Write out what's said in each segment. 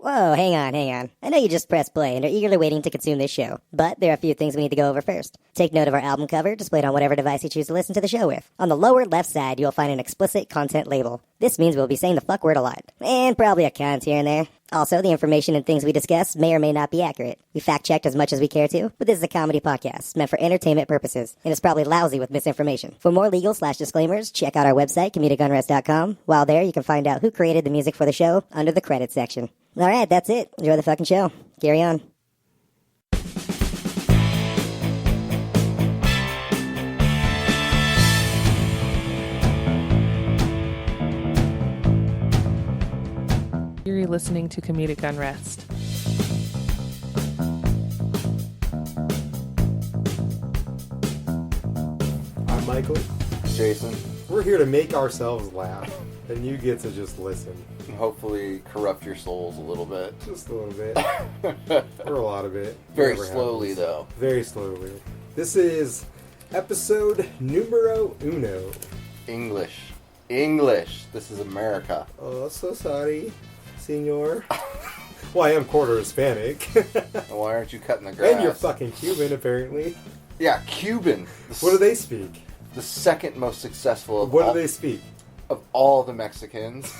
Whoa, hang on. I know you just pressed play and are eagerly waiting to consume this show, but there are a few things we need to go over first. Take note of our album cover displayed on whatever device you choose to listen to the show with. On the lower left side, you'll find an explicit content label. This means we'll be saying the fuck word a lot, and probably a cunt here and there. Also, the information and things we discuss may or may not be accurate. We fact-checked as much as we care to, but this is a comedy podcast meant for entertainment purposes, and it's probably lousy with misinformation. For more legal/disclaimers, check out our website, comedicanrest.com. While there, you can find out who created the music for the show under the credits section. Alright, that's it. Enjoy the fucking show. Carry on. You're listening to Comedic Unrest. I'm Michael. Jason. We're here to make ourselves laugh, and you get to just listen. And hopefully corrupt your souls a little bit. Just a little bit. Or a lot of it. Very Whatever slowly, happens. though. Very slowly. This is episode numero uno. English. This is America. Oh, so sorry, senor. Well, I am quarter Hispanic. Why aren't you cutting the grass? And you're fucking Cuban, apparently. Yeah, Cuban. What do they speak? The second most successful of What do they speak? Of all the Mexicans.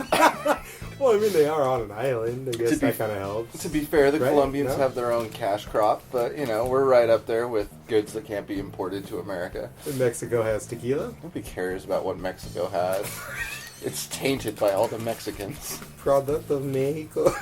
Well, I mean, they are on an island. I guess that kind of helps. To be fair, the Right? Colombians No? have their own cash crop, but, you know, we're right up there with goods that can't be imported to America. And Mexico has tequila. Nobody cares about what Mexico has. It's tainted by all the Mexicans. Product of Mexico.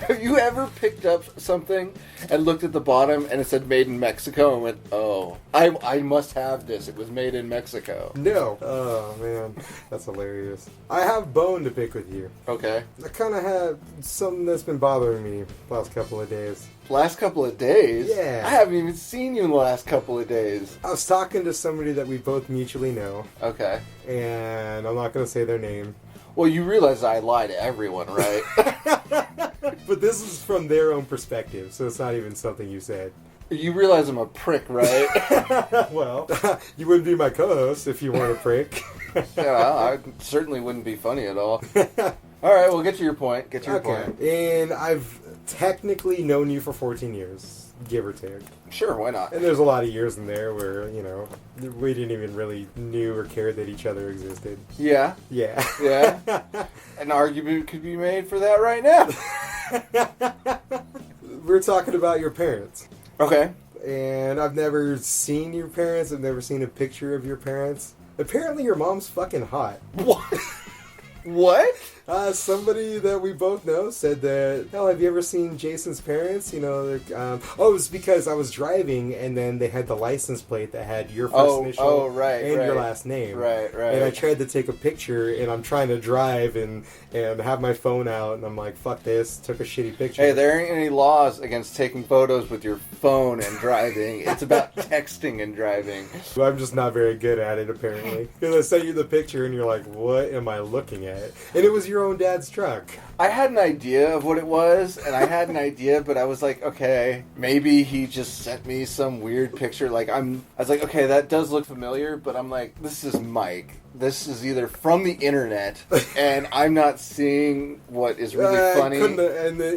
Have you ever picked up something and looked at the bottom and it said made in Mexico and went, oh, I must have this. It was made in Mexico. No. Oh, man. That's hilarious. I have a bone to pick with you. Okay. I kind of have something that's been bothering me the last couple of days. Last couple of days? Yeah. I haven't even seen you in the last couple of days. I was talking to somebody that we both mutually know, Okay. and I'm not going to say their name. Well, you realize I lie to everyone, right? But this is from their own perspective, so it's not even something you said. You realize I'm a prick, right? Well, you wouldn't be my co-host if you weren't a prick. Yeah, I certainly wouldn't be funny at all. All right, well, get to your point. Get to your point. And I've technically known you for 14 years, give or take. Sure, why not? And there's a lot of years in there where, you know, we didn't even really knew or care that each other existed. Yeah. Yeah. Yeah. An argument could be made for that right now. We're talking about your parents. Okay. And I've never seen your parents. I've never seen a picture of your parents. Apparently your mom's fucking hot. What? What? Somebody that we both know said that, hell, have you ever seen Jason's parents? You know, it was because I was driving and then they had the license plate that had your first initial right, and right. your last name. Right. And I tried to take a picture and I'm trying to drive and have my phone out and I'm like, fuck this, took a shitty picture. Hey, there ain't any laws against taking photos with your phone and driving. It's about texting and driving. So I'm just not very good at it, apparently. Because I sent you the picture and you're like, what am I looking at? And it was your own dad's truck. I had an idea of what it was, and I had an idea, but I was like, okay, maybe he just sent me some weird picture. I was like, okay, that does look familiar, but I'm like, this is Mike. This is either from the internet, and I'm not seeing what is really funny.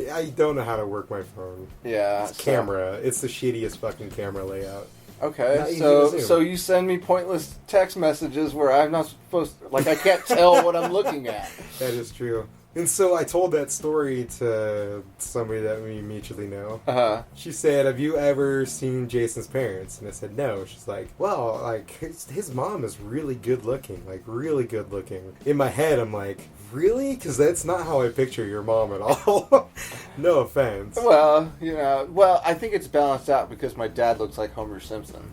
I don't know how to work my phone. Yeah. It's camera. It's the shittiest fucking camera layout. Okay, so you send me pointless text messages where I'm not supposed to, I can't tell what I'm looking at. That is true. And so I told that story to somebody that we mutually know. Uh-huh. She said, have you ever seen Jason's parents? And I said, no. She's like, well, his mom is really good looking. Really good looking. In my head, I'm like, really? Because that's not how I picture your mom at all. No offense. Well, I think it's balanced out because my dad looks like Homer Simpson.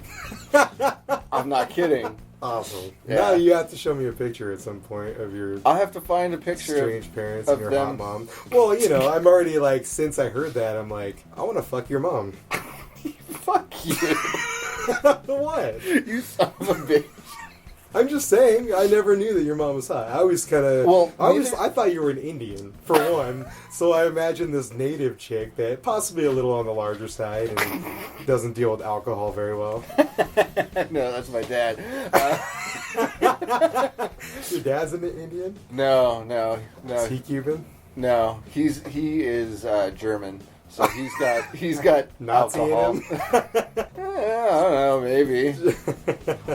I'm not kidding. Awesome. Yeah. Now you have to show me a picture at some point of your I'll have to find a picture strange parents of and your them. hot mom. Well, I'm already since I heard that, I'm like, I want to fuck your mom. Fuck you. What? You son of a bitch. I'm just saying, I never knew that your mom was hot. I always kind of... I thought you were an Indian, for one. So I imagined this native chick that possibly a little on the larger side and doesn't deal with alcohol very well. No, that's my dad. Your dad's an Indian? No. Is he Cuban? No, he is German, so he's got Nazi alcohol. in him? I don't know, maybe.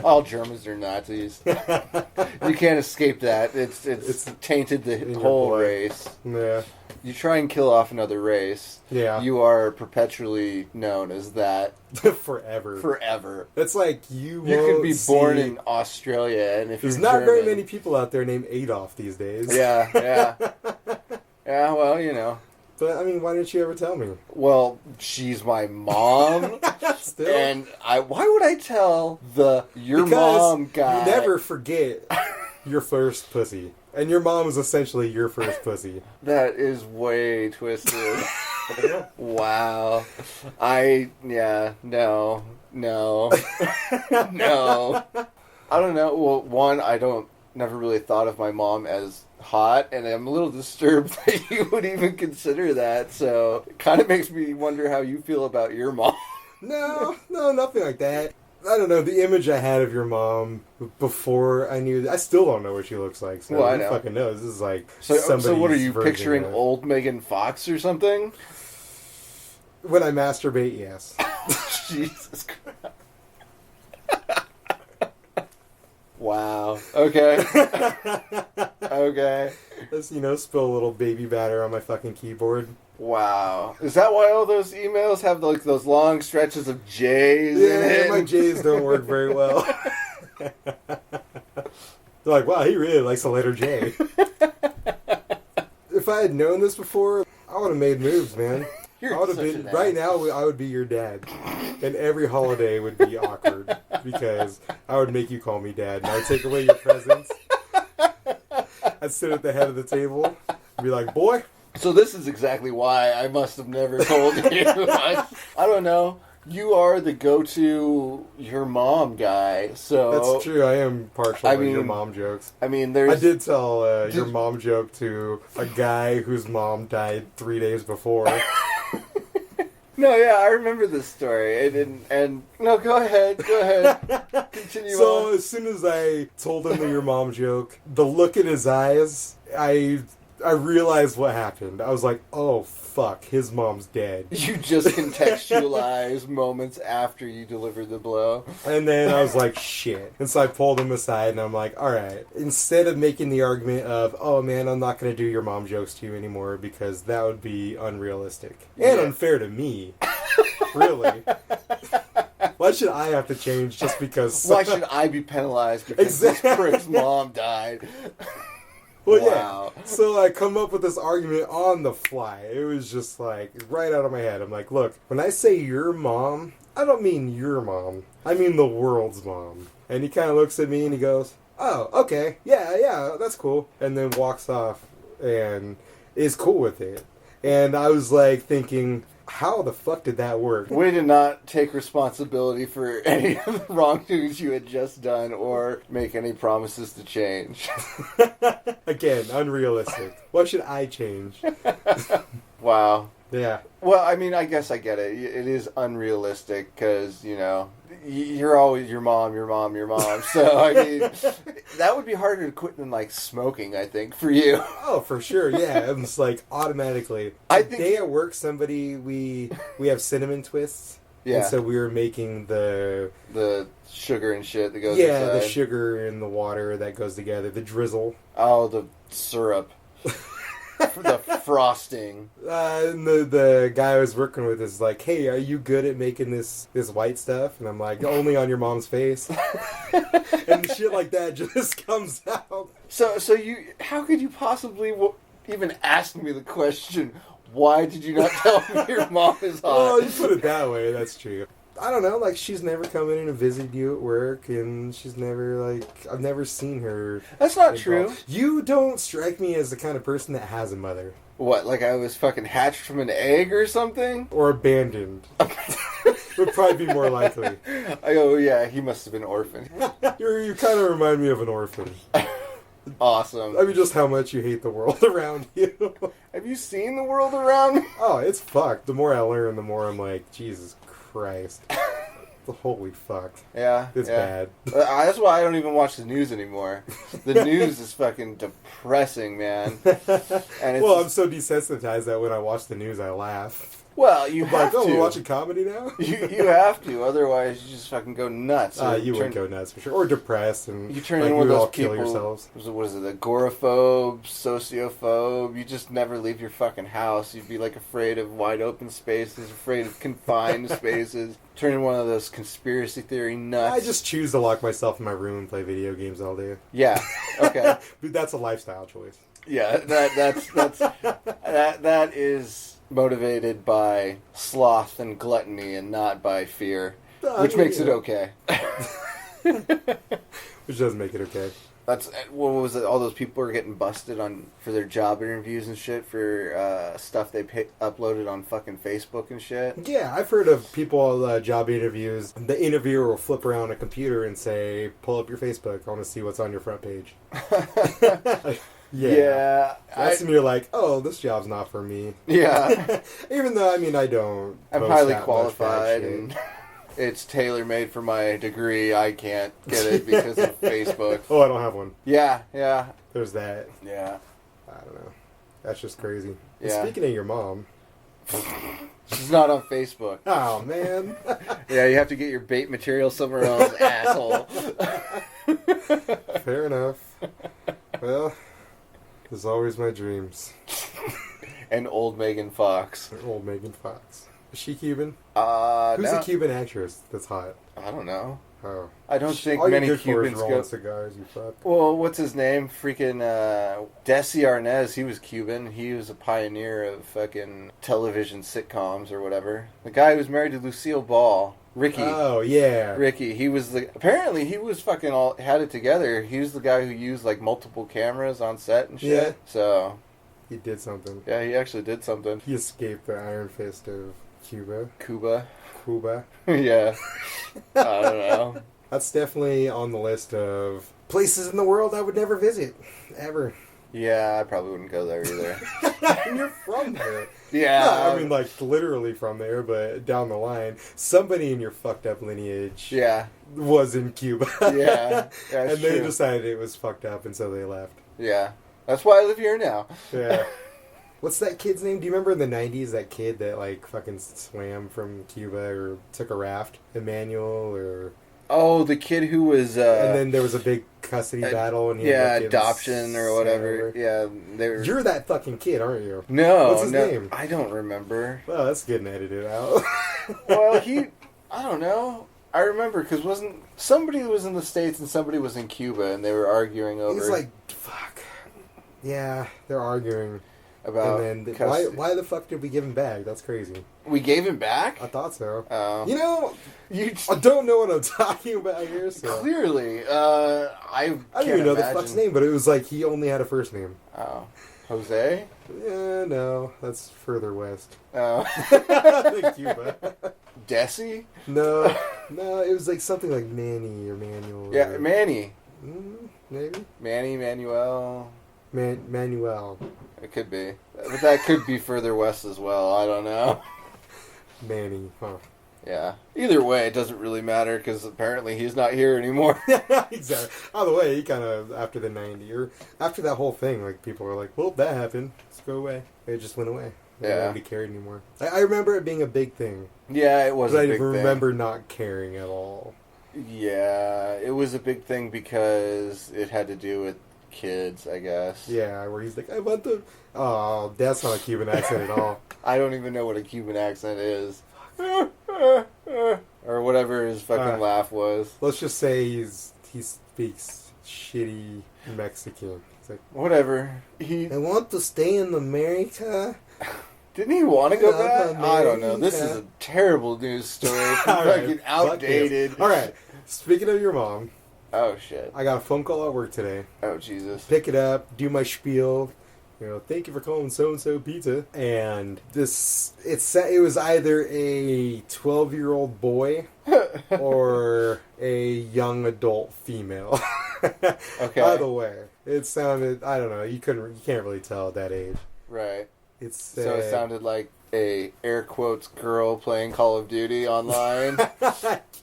All Germans are Nazis. You can't escape that. It's tainted the whole blood. race. Yeah. You try and kill off another race, Yeah. you are perpetually known as that Forever. forever. It's like You won't could be born see- in Australia, and if There's you're not very German- many people out there named Adolf these days. Yeah. Yeah, well, you know. But, I mean, why didn't you ever tell me? Well, she's my mom. Still? And why would I tell your Because mom guy? you never forget your first pussy. And your mom is essentially your first pussy. That is way twisted. Wow. No. No. I don't know. Well, one, never really thought of my mom as hot, and I'm a little disturbed that you would even consider that, so it kind of makes me wonder how you feel about your mom. No, nothing like that. I don't know, the image I had of your mom before I knew... I still don't know what she looks like, so Well, I who know. fucking knows? This is like So what are somebody's you version picturing? of- Old Megan Fox or something? When I masturbate, yes. Jesus Christ. Wow. Okay. Okay. Just, spill a little baby batter on my fucking keyboard. Wow. Is that why all those emails have like those long stretches of J's in Yeah, it? my J's don't work very well. They're like, wow, he really likes the letter J. If I had known this before, I would have made moves, man. You're I would have such been an right ass. now. I would be your dad, and every holiday would be awkward because I would make you call me dad, and I'd take away your presents. I'd sit at the head of the table and be like, "Boy." So this is exactly why I must have never told you. I don't know. You are the go-to your mom guy, so... That's true. I am partial to your mean- mom jokes. I mean, there's... I did tell your mom joke to a guy whose mom died 3 days before. No, yeah, I remember this story. And no, go ahead. Continue So on. as soon as I told him the your mom joke, the look in his eyes, I realized what happened. I was like, oh fuck, his mom's dead. You just contextualize moments after you deliver the blow. And then I was like, shit. And so I pulled him aside and I'm like, alright, instead of making the argument of, oh man, I'm not going to do your mom jokes to you anymore because that would be unrealistic. And Yeah. unfair to me. Really. Why should I have to change just because... Why should I be penalized because this prick's mom died? Well, Wow. yeah. So I come up with this argument on the fly. It was just like right out of my head. I'm like, look, when I say your mom, I don't mean your mom. I mean the world's mom. And he kind of looks at me and he goes, oh, okay. Yeah, that's cool. And then walks off and is cool with it. And I was like thinking, how the fuck did that work? Way to not take responsibility for any of the wrongdoings you had just done or make any promises to change. Again, unrealistic. What should I change? Wow. Yeah. Well, I mean, I guess I get it. It is unrealistic because, you're always your mom. So, I mean, that would be harder to quit than, like, smoking, I think, for you. Oh, for sure, yeah. It's like automatically. I think- Today at work, we have cinnamon twists. Yeah. And so we were making the sugar and shit that goes the inside. sugar and the water that goes together, the drizzle. Oh, the syrup. The frosting. And the guy I was working with is like, hey, are you good at making this white stuff? And I'm like, only on your mom's face. And shit like that just comes out. So how could you possibly even ask me the question, why did you not tell me your mom is hot? Well, you put it that way, that's true. I don't know, like, she's never come in and visited you at work, and she's never, like, I've never seen her. That's not involved. true. You don't strike me as the kind of person that has a mother. What, like I was fucking hatched from an egg or something? Or abandoned. Would probably be more likely. I go, yeah, he must have been orphaned. You kind of remind me of an orphan. Awesome. I mean, just how much you hate the world around you. Have you seen the world around me? Oh, it's fucked. The more I learn, the more I'm like, Jesus Christ. Holy fuck. Yeah. It's bad. That's why I don't even watch the news anymore. The news is fucking depressing, man. And it's I'm so desensitized that when I watch the news, I laugh. Well, you I'm have like, to. we're watching comedy now? You have to, otherwise you just fucking go nuts. You would go nuts for sure. Or depressed. And you turn like, into one of those all people. kill yourselves. What is it, agoraphobe, sociophobe? You just never leave your fucking house. You'd be like afraid of wide open spaces, afraid of confined spaces. Turn into one of those conspiracy theory nuts. I just choose to lock myself in my room and play video games all day. Yeah, okay. But that's a lifestyle choice. Yeah, that is motivated by sloth and gluttony and not by fear, which makes it okay. Which does make it okay. That's what was it? All those people were getting busted for their job interviews and shit for stuff they uploaded on fucking Facebook and shit. Yeah, I've heard of people job interviews. The interviewer will flip around a computer and say, "Pull up your Facebook. I want to see what's on your front page." Yeah. That's when you're like, oh, this job's not for me. Yeah. Even though, I mean, I don't. I'm highly qualified and it's tailor-made for my degree. I can't get it because of Facebook. Oh, I don't have one. Yeah. There's that. Yeah. I don't know. That's just crazy. Yeah. And speaking of your mom. She's not on Facebook. Oh, man. Yeah, you have to get your bait material somewhere else, asshole. Fair enough. Well... There's always my dreams. And old Megan Fox. Old Megan Fox. Is she Cuban? Who's a Cuban actress that's hot? I don't know. Oh. I don't think all many you're good Cubans for is go... rolling cigars, you fuck. Well, what's his name? Freaking Desi Arnaz. He was Cuban. He was a pioneer of fucking television sitcoms or whatever. The guy who was married to Lucille Ball. Ricky. Oh, yeah. Ricky. He was apparently he was fucking had it together. He was the guy who used like multiple cameras on set and shit. Yeah. So. He did something. Yeah, he actually did something. He escaped the iron fist of Cuba. Cuba. Yeah. I don't know. That's definitely on the list of places in the world I would never visit. Ever. Yeah, I probably wouldn't go there either. You're from there. Yeah. No, I mean, like, literally from there, but down the line, somebody in your fucked up lineage was in Cuba. Yeah. And they decided it was fucked up, and so they left. Yeah. That's why I live here now. Yeah. What's that kid's name? Do you remember in the 90s, that kid that, like, fucking swam from Cuba or took a raft? Emmanuel or... Oh, the kid who was... and then there was a big custody battle. And he adoption or whatever. Yeah, You're that fucking kid, aren't you? No. What's his name? I don't remember. Well, that's getting edited out. Well, I don't know. I remember, because somebody was in the States and somebody was in Cuba, and they were arguing over... He's like, fuck. Yeah, they're arguing. About and then why the fuck did we give him back? That's crazy. We gave him back? I thought so. Oh. You know, I don't know what I'm talking about here. So. Clearly, I don't even know the fuck's name, but it was like he only had a first name. Oh, Jose? Yeah, no, that's further west. Oh, than Cuba. Desi? No, it was like something like Manny or Manuel. Yeah, Manny. Maybe Manuel. Manuel. It could be. But that could be further west as well. I don't know. Manny, huh? Yeah. Either way, it doesn't really matter because apparently he's not here anymore. Exactly. Either way, he kind of, after the 90s, or after that whole thing, like, people were like, well, that happened. Let's go away. It just went away. It won't be carried anymore. I remember it being a big thing. Yeah, it was a big thing. But I remember not caring at all. Yeah, it was a big thing because it had to do with kids, I guess. Yeah, where he's like, I want the... Oh, that's not a Cuban accent at all. I don't even know what a Cuban accent is. Or whatever his fucking laugh was. Let's just say he speaks shitty Mexican. He's like, whatever. I want to stay in America. Didn't he want to go back? I don't know. This is a terrible news story. Fucking outdated. All right. Speaking of your mom. Oh, shit. I got a phone call at work today. Oh, Jesus. Pick it up, do my spiel. Thank you for calling so-and-so pizza. And it was either a 12-year-old boy or a young adult female. Okay. Either way, it sounded, I don't know, you can't really tell at that age. Right. It sounded like a air quotes girl playing Call of Duty online.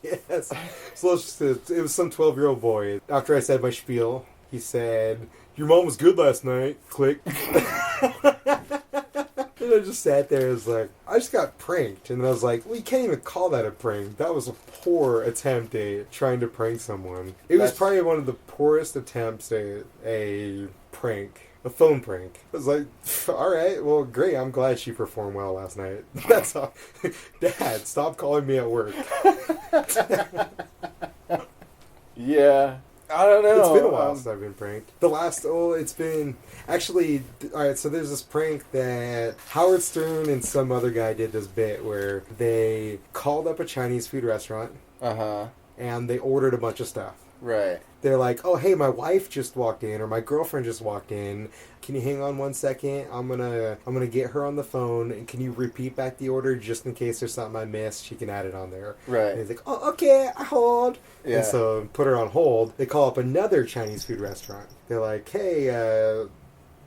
Yes. So it was some 12-year-old boy. After I said my spiel, he said, "Your mom was good last night." Click. And I just sat there and was like, I just got pranked. And I was like, well, you can't even call that a prank. That was a poor attempt at trying to prank someone. It was probably one of the poorest attempts at a prank. A phone prank. I was like, alright, well, great. I'm glad she performed well last night. That's all. Dad, stop calling me at work. Yeah. I don't know. It's been a while since I've been pranked. It's been... Actually, alright, so there's this prank that Howard Stern and some other guy did this bit where they called up a Chinese food restaurant. Uh-huh. And they ordered a bunch of stuff. Right. They're like, oh, hey, my wife just walked in, or my girlfriend just walked in. Can you hang on 1 second? I'm gonna get her on the phone, and can you repeat back the order just in case there's something I missed? She can add it on there. Right. And he's like, oh, okay, I hold. Yeah. And so put her on hold. They call up another Chinese food restaurant. They're like, hey,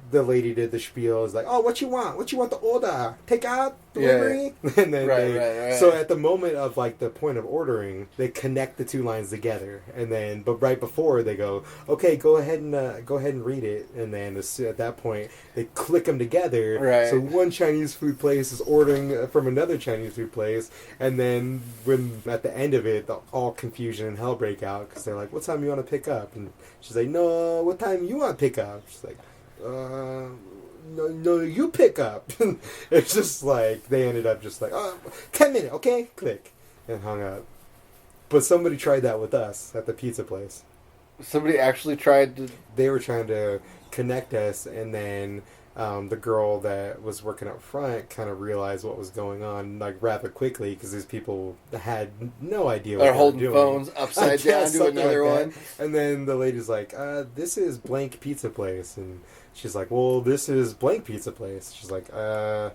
the lady did the spiel. Is like, oh, what you want? What you want to order? Take out? Delivery? Yeah. And then right. So at the moment of like the point of ordering, they connect the two lines together, and then but right before they go, okay, go ahead and read it, and then at that point they click them together. Right. So one Chinese food place is ordering from another Chinese food place, and then when at the end of it, all confusion and hell break out because they're like, what time you want to pick up? And she's like, no, what time you want to pick up? She's like, no, you pick up. It's just like, they ended up just like, 10 minutes, okay? Click. And hung up. But somebody tried that with us at the pizza place. Somebody actually tried to... They were trying to connect us, and then the girl that was working up front kind of realized what was going on, like, rather quickly, because these people had no idea what they were doing. They're holding phones upside down to another one. And then the lady's like, this is blank pizza place. And she's like, well, this is blank pizza place. She's like, okay.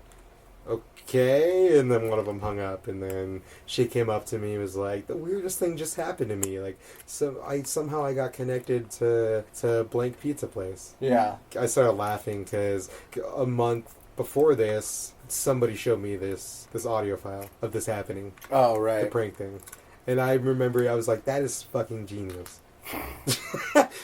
And then one of them hung up, and then she came up to me and was like, the weirdest thing just happened to me. Like, so somehow I got connected to blank pizza place. Yeah. I started laughing because a month before this, somebody showed me this audio file of this happening. Oh, right. The prank thing. And I remember I was like, that is fucking genius.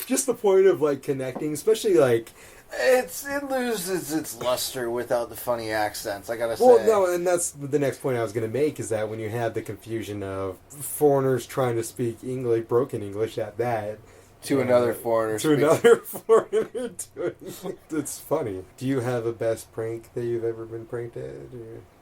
Just the point of like connecting, especially like... It loses its luster without the funny accents, I gotta say. Well, no, and that's the next point I was going to make, is that when you have the confusion of foreigners trying to speak English, broken English at that... To another foreigner. Another foreigner. It's funny. Do you have a best prank that you've ever been pranked at?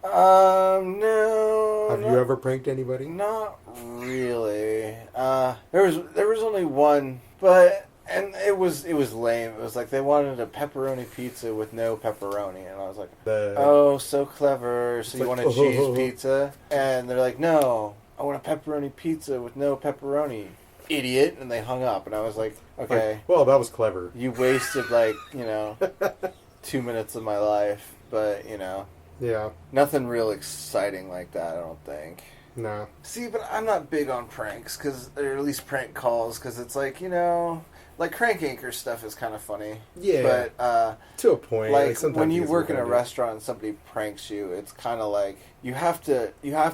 No. Have you ever pranked anybody? Not really. There was only one, but... And it was lame. It was like they wanted a pepperoni pizza with no pepperoni, and I was like, "Oh, so clever! So you want a cheese pizza?" And they're like, "No, I want a pepperoni pizza with no pepperoni, idiot!" And they hung up, and I was like, "Okay, well, that was clever. You wasted 2 minutes of my life, but yeah, nothing real exciting like that. I don't think." No. See, but I'm not big on pranks, or at least prank calls, because it's like, like crank anchor stuff is kind of funny. Yeah. But, to a point. Like when you work in a restaurant and somebody pranks you, it's kind of like, you have to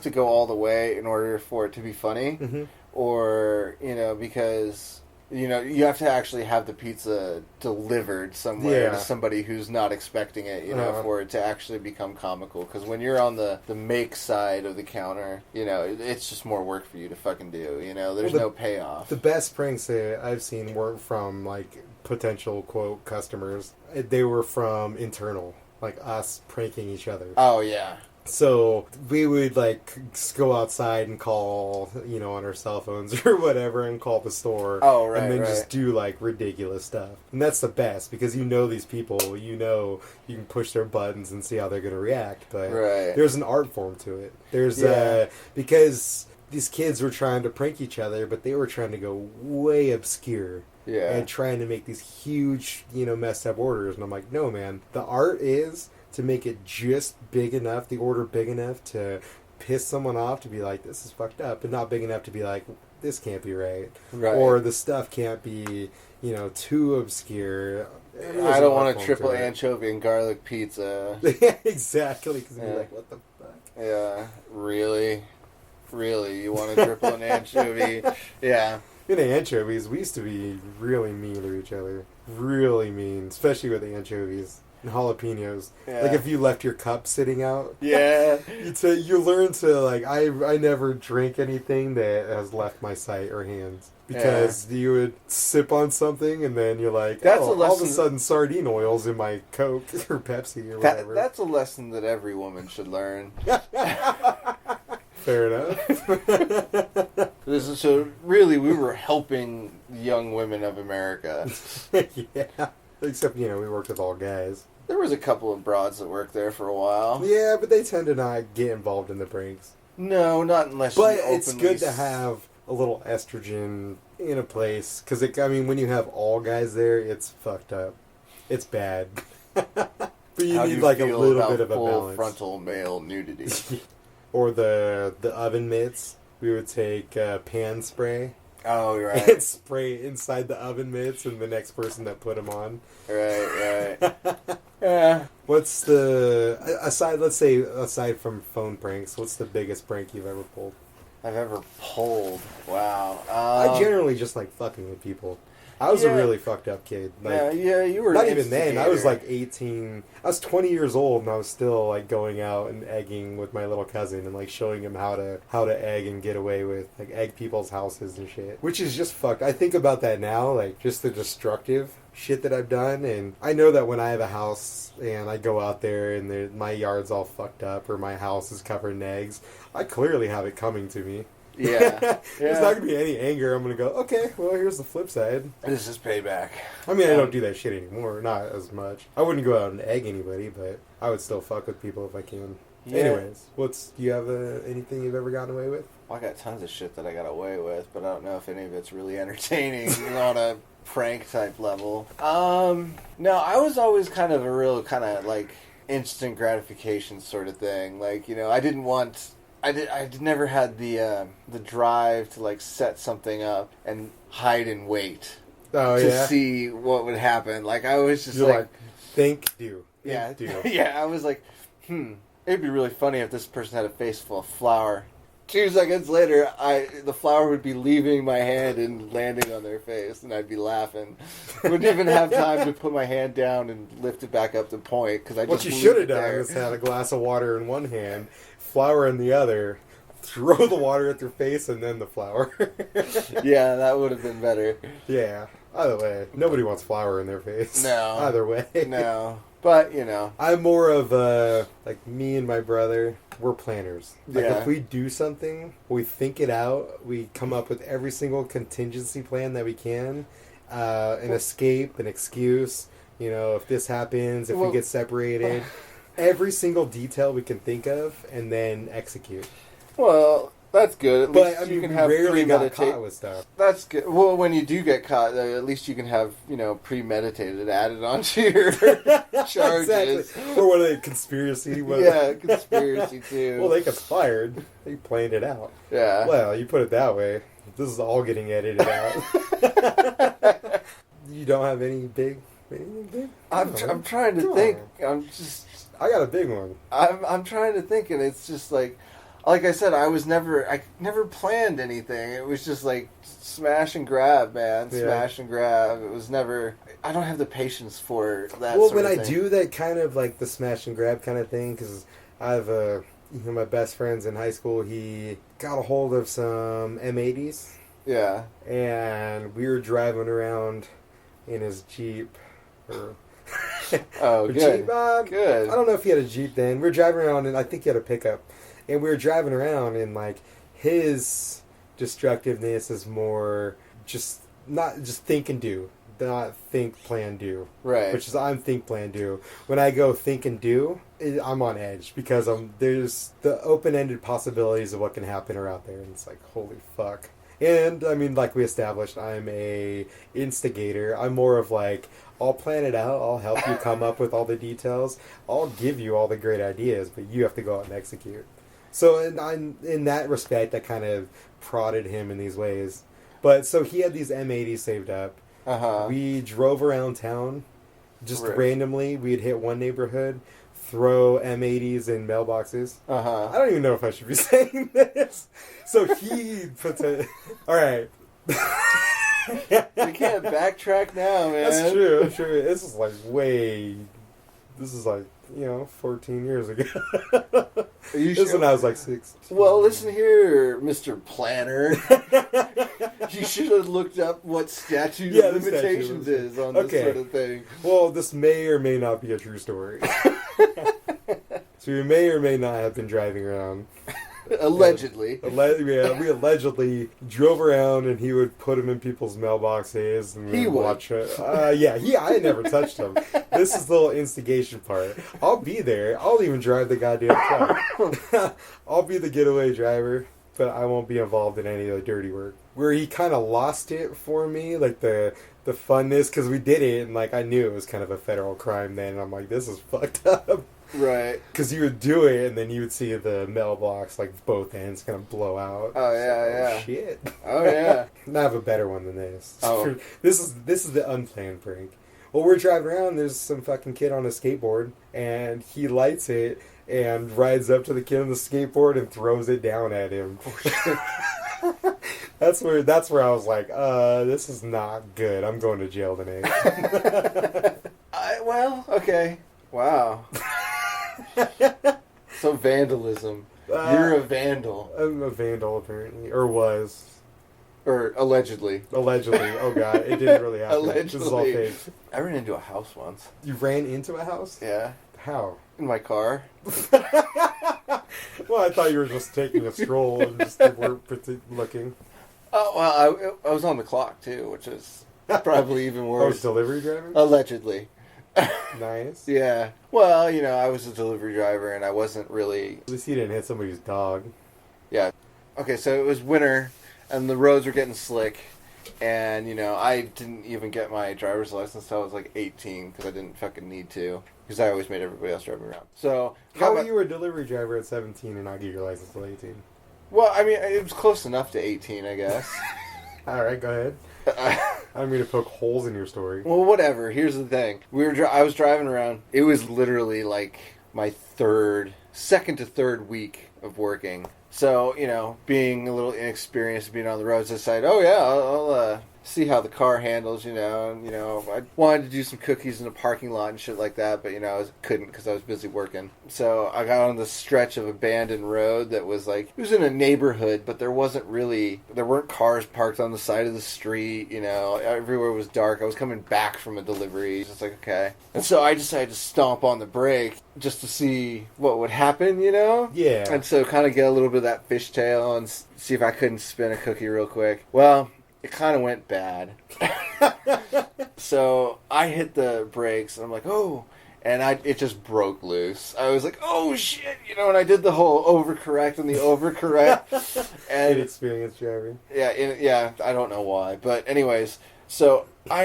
go all the way in order for it to be funny. Mm-hmm. Or, because... you have to actually have the pizza delivered somewhere to somebody who's not expecting it, for it to actually become comical. Because when you're on the make side of the counter, it's just more work for you to fucking do. There's no payoff. The best pranks that I've seen weren't from, like, potential, quote, customers. They were from internal, like us pranking each other. Oh, yeah. So we would like go outside and call, on our cell phones or whatever, and call the store. Oh, right, and then just do like ridiculous stuff. And that's the best because these people, you can push their buttons and see how they're going to react. But there's an art form to it. There's because these kids were trying to prank each other, but they were trying to go way obscure. Yeah. And trying to make these huge, messed up orders. And I'm like, no, man. The art is to make it just big enough, the order big enough to piss someone off, to be like, this is fucked up, but not big enough to be like, this can't be right. Or the stuff can't be, too obscure, I don't want a triple anchovy and garlic pizza. Yeah, exactly. Because Yeah. you're like, what the fuck? Yeah, really? Really? You want a triple and anchovy? Yeah. In anchovies, we used to be really mean to each other. Really mean. Especially with anchovies and jalapenos. Yeah. Like if you left your cup sitting out. Yeah. You learn to, like, I never drink anything that has left my sight or hands. Because you would sip on something and then you're like, That's a all of a lesson- sudden sardine oil's in my Coke or Pepsi or whatever. That's a lesson that every woman should learn. Fair enough. So really, we were helping young women of America. Yeah. Except, we worked with all guys. There was a couple of broads that worked there for a while. Yeah, but they tend to not get involved in the pranks. No, not unless But you it's openly good to have a little estrogen in a place. Because, when you have all guys there, it's fucked up. It's bad. But you How do need, you like, a feel little about bit of a full balance. frontal male nudity. Or the oven mitts. We would take pan spray Oh, right. and spray inside the oven mitts and the next person that put them on. Right. Yeah. What's the... Aside from phone pranks, what's the biggest prank you've ever pulled? I've ever pulled. Wow. I generally just like fucking with people. I was a really fucked up kid. Like, you were not an even then. I was instigator. like 18. I was 20 years old, and I was still like going out and egging with my little cousin and like showing him how to egg and get away with like egg people's houses and shit. Which is just fucked. I think about that now, like just the destructive shit that I've done, and I know that when I have a house and I go out there and my yard's all fucked up or my house is covered in eggs, I clearly have it coming to me. Yeah. There's not going to be any anger. I'm going to go, okay, well, here's the flip side. This is payback. I mean, I don't do that shit anymore. Not as much. I wouldn't go out and egg anybody, but I would still fuck with people if I can. Yeah. Anyways, do you have anything you've ever gotten away with? Well, I got tons of shit that I got away with, but I don't know if any of it's really entertaining on a prank type level. No, I was always kind of a real kind of like instant gratification sort of thing. Like, I never had the drive to like set something up and hide and wait to see what would happen. Like I was just You're like think, do. yeah, do. yeah. I was like, it'd be really funny if this person had a face full of flour. 2 seconds later, the flour would be leaving my hand and landing on their face, and I'd be laughing. Wouldn't even have time to put my hand down and lift it back up to point because I just What you leave should it have done there. is had a glass of water in one hand, flour in the other, throw the water at their face, and then the flour. Yeah, that would have been better. Yeah. Either way, nobody wants flour in their face. No. Either way. No, but I'm more of like me and my brother, we're planners. Like Yeah. if we do something, we think it out, we come up with every single contingency plan that we can, an escape, an excuse, if this happens, if we get separated, every single detail we can think of, and then execute. well, that's good. At least But, you can we have rarely got premeditated. caught with stuff. That's good. Well, when you do get caught, at least you can have premeditated added onto your charges. Exactly. Or what a conspiracy. Yeah, conspiracy too. Well, they conspired. They planned it out. Yeah. Well, you put it that way. This is all getting edited out. You don't have anything big? I'm trying to Come think. on. I got a big one. I'm trying to think, and it's just like I said, I never planned anything. It was just like smash and grab, man. Yeah. Smash and grab. It was never. I don't have the patience for that. Well, sort when of I thing. do that kind of like the smash and grab kind of thing, because I have my best friends in high school, he got a hold of some M80s, Yeah. and we were driving around in his Jeep. Oh, Or good. Jeep, Good. I don't know if he had a Jeep then. We were driving around, and I think he had a pickup. And we were driving around, and like his destructiveness is more not just think and do, not think, plan, do. Right. Which is I'm think, plan, do. When I go think and do, I'm on edge because there's the open-ended possibilities of what can happen are out there, and it's like holy fuck. And I mean, like we established, I'm a instigator. I'm more of like, I'll plan it out. I'll help you come up with all the details. I'll give you all the great ideas, but you have to go out and execute. So in that respect, I kind of prodded him in these ways. But so he had these M80s saved up. Uh-huh. We drove around town, Just Right. randomly, we'd hit one neighborhood, throw M80s in mailboxes. Uh-huh. I don't even know if I should be saying this. So he puts a... All right. We can't backtrack now, man. That's true. This is like 14 years ago. Are you This is sure? when I was like 6. Well, listen here, Mr. Planner. You should have looked up what statute Yeah, of the statute limitations was- is on this Okay. sort of thing. Well, this may or may not be a true story. So we may or may not have been driving around. Allegedly. We allegedly drove around, and he would put them in people's mailboxes and He then would. watch it. I never touched them. This is the little instigation part. I'll be there. I'll even drive the goddamn truck. I'll be the getaway driver, but I won't be involved in any of the dirty work. Where he kind of lost it for me, like the funness, because we did it, and like I knew it was kind of a federal crime then, and I'm like, this is fucked up. Right. Because you would do it, and then you would see the mailbox, like, both ends kind of blow out. Oh, yeah, yeah. Shit. Oh, yeah. I have a better one than this. Oh. This is the unplanned prank. Well, we're driving around, there's some fucking kid on a skateboard, and he lights it and rides up to the kid on the skateboard and throws it down at him. That's where I was like, this is not good. I'm going to jail tonight. Well, okay. Wow. So vandalism. You're a vandal. I'm a vandal, apparently. Or was. Or allegedly. Allegedly. Oh, God. It didn't really happen. This is all Allegedly. fake. I ran into a house once. You ran into a house? Yeah. How? In my car. Well, I thought you were just taking a stroll and just weren't looking. Oh, well, I was on the clock, too, which is probably even Oh, worse. delivery driver? Allegedly. Nice. Yeah. Well, I was a delivery driver, and I wasn't really... At least he didn't hit somebody's dog. Yeah. Okay, so it was winter, and the roads were getting slick, and, I didn't even get my driver's license until I was, like, 18, because I didn't fucking need to, because I always made everybody else drive me around. So... How are you a delivery driver at 17 and not get your license till 18? Well, I mean, it was close enough to 18, I guess. All right, go ahead. I don't mean to poke holes in your story. Well, whatever. Here's the thing. I was driving around. It was literally like my second to third week of working. So, being a little inexperienced, being on the roads, I decided, oh yeah, I'll see how the car handles, and, I wanted to do some cookies in a parking lot and shit like that, but, I couldn't because I was busy working. So I got on this stretch of abandoned road that was like, it was in a neighborhood, but there weren't cars parked on the side of the street, everywhere was dark. I was coming back from a delivery, just like, okay. And so I decided to stomp on the brake just to see what would happen, Yeah. And so kind of get a little bit of that fishtail and see if I couldn't spin a cookie real quick. Well, it kind of went bad. So I hit the brakes and I'm like, oh, and it just broke loose. I was like, oh shit, and I did the whole overcorrect and the overcorrect. And Inexperienced driver. yeah, I don't know why. But anyways, so I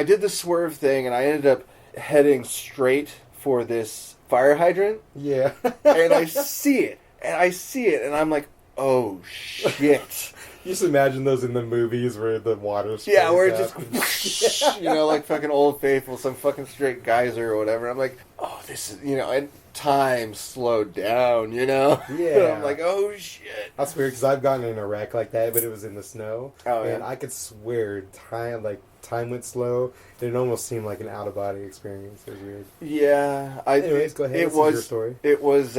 did the swerve thing and I ended up heading straight for this fire hydrant. Yeah. And I see it. And I'm like, oh shit. You just imagine those in the movies where the water sprays Yeah, where it out. just, like fucking Old Faithful, some fucking straight geyser or whatever. I'm like, oh, this is, and time slowed down, Yeah. And I'm like, oh shit. That's weird because I've gotten in a wreck like that, but it was in the snow. Oh, and yeah. I could swear time went slow. It almost seemed like an out of body experience. It was weird. Yeah. Anyways, go ahead. This is your story. It was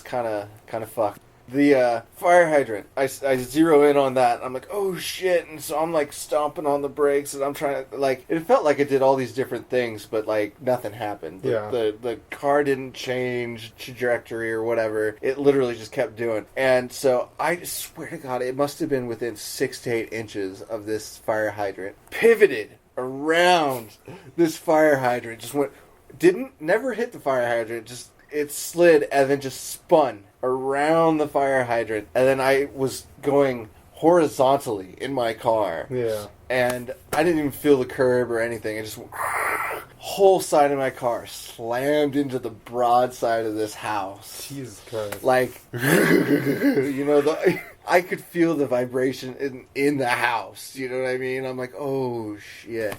kind of fucked. The fire hydrant, I zero in on that. I'm like, oh shit, and so I'm like stomping on the brakes, and I'm trying to, like, it felt like it did all these different things, but like nothing happened. Yeah. The car didn't change trajectory or whatever. It literally just kept doing. And so I swear to God, it must have been within 6 to 8 inches of this fire hydrant. Pivoted around this fire hydrant, never hit the fire hydrant, just it slid and then just spun around the fire hydrant, and then I was going horizontally in my car. Yeah. And I didn't even feel the curb or anything. I just went, whole side of my car slammed into the broad side of this house. Jesus Christ. Like, I could feel the vibration in the house. You know what I mean? I'm like, oh shit.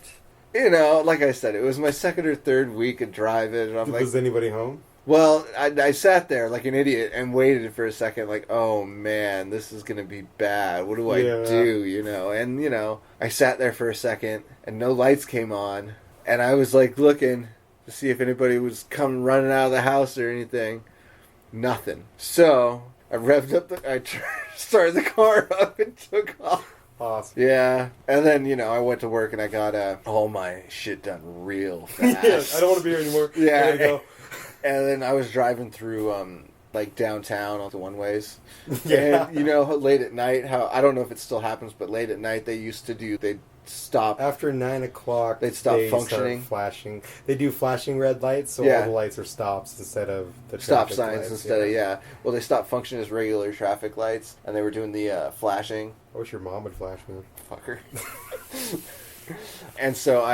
you know, like I said, it was my second or third week of driving, and I'm like, was anybody home? well, I sat there like an idiot and waited for a second, like, oh man, this is gonna be bad. What do I do? You know, and you know, I sat there for a second, and no lights came on, and I was like looking to see if anybody was coming running out of the house or anything. Nothing. So I revved up started the car up and took off. Awesome. Yeah, and then, you know, I went to work and I got all my shit done real fast. Yeah, I don't want to be here anymore. Yeah. I gotta go. And then I was driving through, like, downtown on the one-ways. Yeah. And, you know, late at night, I don't know if it still happens, but late at night they'd stop. After 9 o'clock, They'd stop functioning. Start flashing. They do flashing red lights, so all the lights are stops instead of the Stop traffic signs lights, instead of, yeah. Well, they stopped functioning as regular traffic lights, and they were doing the flashing. I wish your mom would flash me. Fucker. And so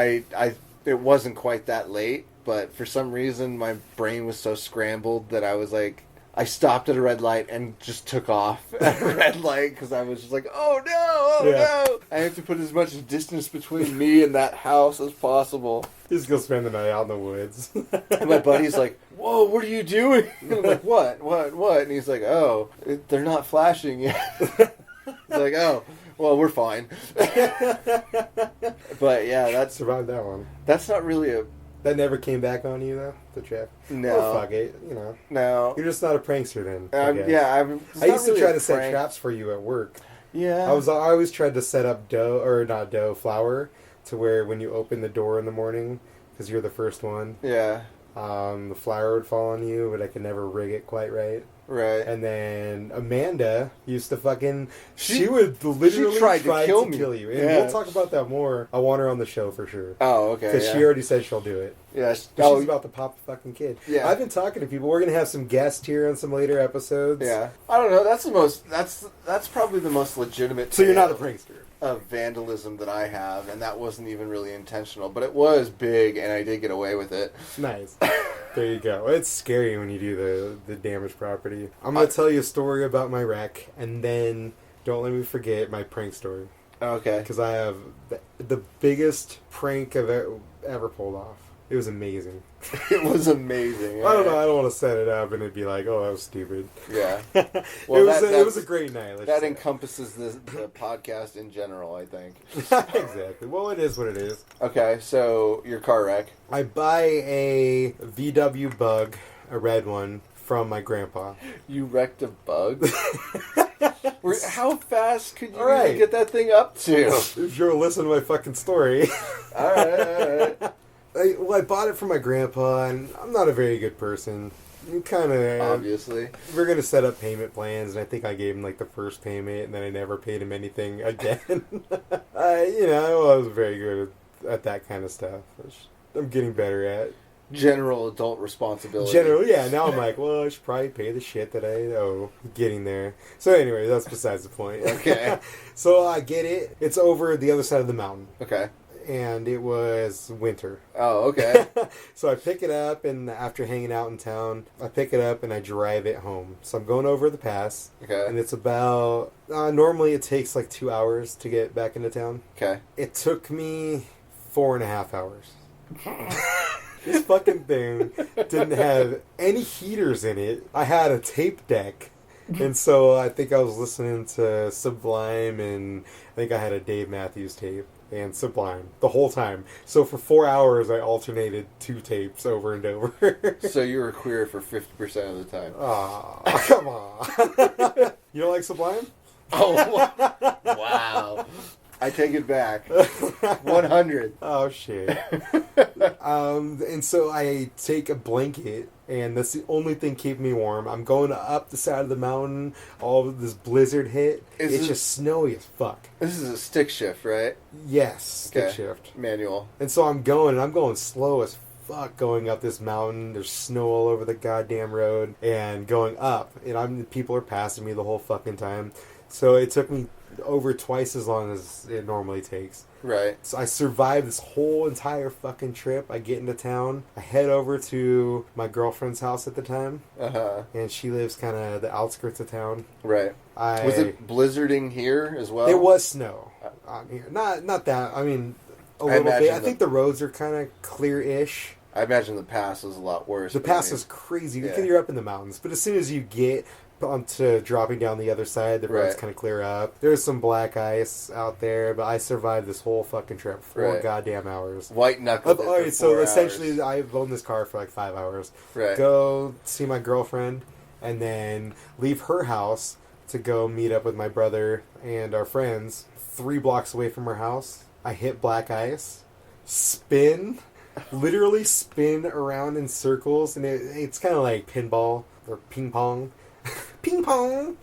it wasn't quite that late, but for some reason my brain was so scrambled that I was like, I stopped at a red light and just took off at a red light because I was just like, oh no, I have to put as much distance between me and that house as possible. Just go spend the night out in the woods. And my buddy's like, whoa, what are you doing? And I'm like, what? And he's like, oh, they're not flashing yet. He's like, oh, well, we're fine. But yeah, Survived that one. That's not really That never came back on you, though? The trap? No. Oh, fuck it. You know. No. You're just not a prankster then. I used to try to set traps for you at work. Yeah. I always tried to set up flour, to where when you open the door in the morning, because you're the first one, Yeah. the flour would fall on you, but I could never rig it quite right. Right. And then Amanda used to fucking... She would literally tried to try kill to me. kill you. And Yeah. we'll talk about that more. I want her on the show for sure. Oh, okay. Because she already said she'll do it. Yeah. She's about to pop a fucking kid. Yeah. I've been talking to people. We're going to have some guests here on some later episodes. Yeah. I don't know. That's probably the most legitimate. So you're not a tale prankster. of vandalism that I have, and that wasn't even really intentional, but it was big, and I did get away with it. Nice. There you go. It's scary when you do the damaged property. I'm going to tell you a story about my wreck, and then don't let me forget my prank story. Okay. Because I have the biggest prank I've ever pulled off. It was amazing. It was amazing. I don't know. I don't want to set it up and it'd be like, oh, that was stupid. Yeah. Well, it was a great night. That encompasses the podcast in general, I think. Exactly. Well, it is what it is. Okay, so your car wreck. I buy a VW Bug, a red one, from my grandpa. You wrecked a bug? How fast could you Right. even get that thing up to? If you're listening to my fucking story. All right. I bought it from my grandpa, and I'm not a very good person. Kind of. Obviously. We're going to set up payment plans, and I think I gave him, like, the first payment, and then I never paid him anything again. I wasn't very good at that kind of stuff, which I'm getting better at. General adult responsibility. Yeah. Now I'm like, well, I should probably pay the shit that I owe. Getting there. So anyway, that's besides the point. Okay. So I get it. It's over the other side of the mountain. Okay. And it was winter. Oh, okay. So I pick it up, and after hanging out in town, I pick it up and I drive it home. So I'm going over the pass. Okay. And it's about, normally it takes like 2 hours to get back into town. Okay. It took me 4.5 hours. This fucking thing didn't have any heaters in it. I had a tape deck. And so I think I was listening to Sublime, and I think I had a Dave Matthews tape and Sublime the whole time. So for 4 hours, I alternated 2 tapes over and over. So you were queer for 50% of the time. Aw, come on. You don't like Sublime? Oh, wow. I take it back. 100. Oh, shit. And so I take a blanket, and that's the only thing keeping me warm. I'm going up the side of the mountain. All of this blizzard hit. It's just snowy as fuck. This is a stick shift, right? Yes, stick Okay. shift. Manual. And so I'm going slow as fuck going up this mountain. There's snow all over the goddamn road, and going up. And people are passing me the whole fucking time. So it took me over twice as long as it normally takes. Right. So I survived this whole entire fucking trip. I get into town. I head over to my girlfriend's house at the time. Uh-huh. And she lives kind of the outskirts of town. Right. Was it blizzarding here as well? It was snow on here. Not that. I mean, a little bit. I think the roads are kind of clear-ish. I imagine the pass was a lot worse. The pass is crazy because you're up in the mountains. But as soon as you get onto dropping down the other side, the roads kind of clear up. There's some black ice out there, but I survived this whole fucking trip. 4 goddamn hours. White knuckled. Alright, so essentially I've owned this car for like 5 hours. Right. Go see my girlfriend, and then leave her house to go meet up with my brother and our friends 3 blocks away from her house. I hit black ice, literally spin around in circles, and it's kind of like pinball or ping pong. Ping pong!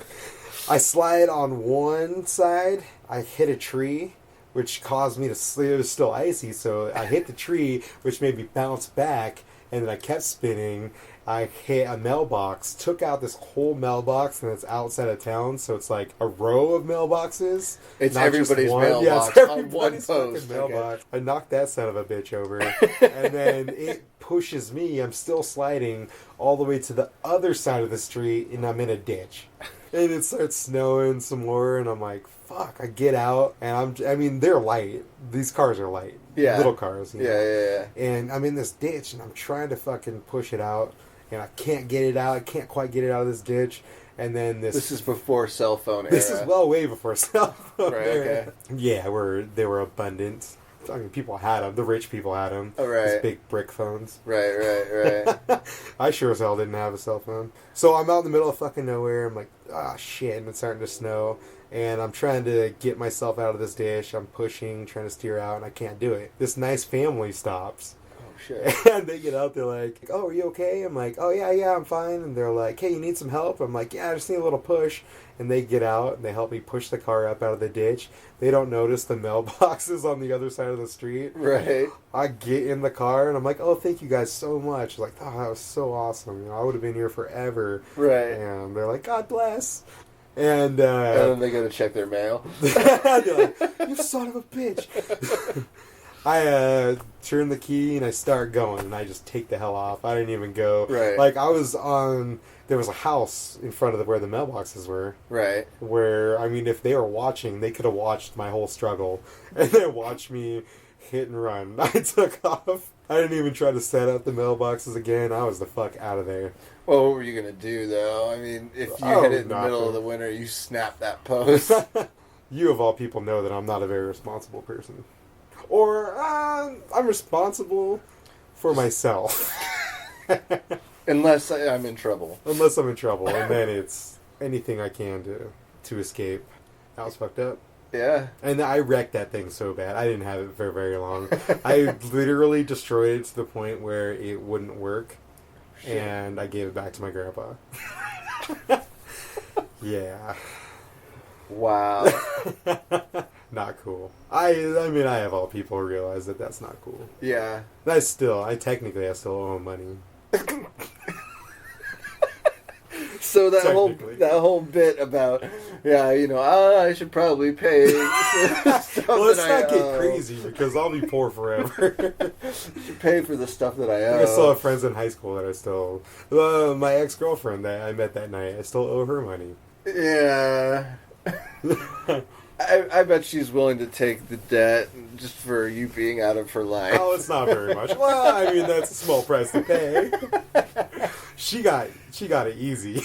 I slide on one side, I hit a tree, which caused me to slip. It was still icy, so I hit the tree, which made me bounce back, and then I kept spinning. I hit a mailbox, took out this whole mailbox, and it's outside of town, so it's like a row of mailboxes. It's everybody's mailbox. Yeah, it's everybody's on one post. Mailbox. Okay. I knocked that son of a bitch over, and then it pushes me. I'm still sliding all the way to the other side of the street, and I'm in a ditch. And it starts snowing some more, and I'm like, fuck. I get out, and they're light. These cars are light. Yeah. Little cars. You know? Yeah. And I'm in this ditch, and I'm trying to fucking push it out. And I can't get it out. I can't quite get it out of this ditch. And then this is before cell phone era. This is way before cell phone era. Okay. Yeah, they were abundant. I mean, people had them. The rich people had them. Oh, right. These big brick phones. Right. I sure as hell didn't have a cell phone. So I'm out in the middle of fucking nowhere. I'm like, shit. And it's starting to snow. And I'm trying to get myself out of this ditch. I'm pushing, trying to steer out, and I can't do it. This nice family stops. Sure. And they get out, they're like, oh, are you okay? I'm like, oh, yeah, I'm fine. And they're like, hey, you need some help? I'm like, yeah, I just need a little push. And they get out, and they help me push the car up out of the ditch. They don't notice the mailboxes on the other side of the street. Right. I get in the car, and I'm like, oh, thank you guys so much. Like, oh, that was so awesome. I would have been here forever. Right. And they're like, God bless. And then they go to check their mail. They're like, you son of a bitch. I turn the key and I start going, and I just take the hell off. I didn't even go. Right. Like, there was a house in front of where the mailboxes were. Right. Where, I mean, if they were watching, they could have watched my whole struggle. And then watched me hit and run. I took off. I didn't even try to set up the mailboxes again. I was the fuck out of there. Well, what were you going to do, though? I mean, if you hit it in the middle of the winter, you snap that post. You, of all people, know that I'm not a very responsible person. Or, I'm responsible for myself. Unless I'm in trouble. Unless I'm in trouble, and then it's anything I can do to escape. That was fucked up. Yeah. And I wrecked that thing so bad. I didn't have it for very long. I literally destroyed it to the point where it wouldn't work. Shit. And I gave it back to my grandpa. Yeah. Wow. Not cool. I mean, I have all people realize that that's not cool. Yeah. I still owe him money. So that whole bit about, I should probably pay. Well, let's not get crazy because I'll be poor forever. You should pay for the stuff that I owe. I still have friends in high school that I still... my ex-girlfriend that I met that night, I still owe her money. Yeah. I bet she's willing to take the debt just for you being out of her life. Oh, it's not very much. Well, I mean, that's a small price to pay. She got it easy.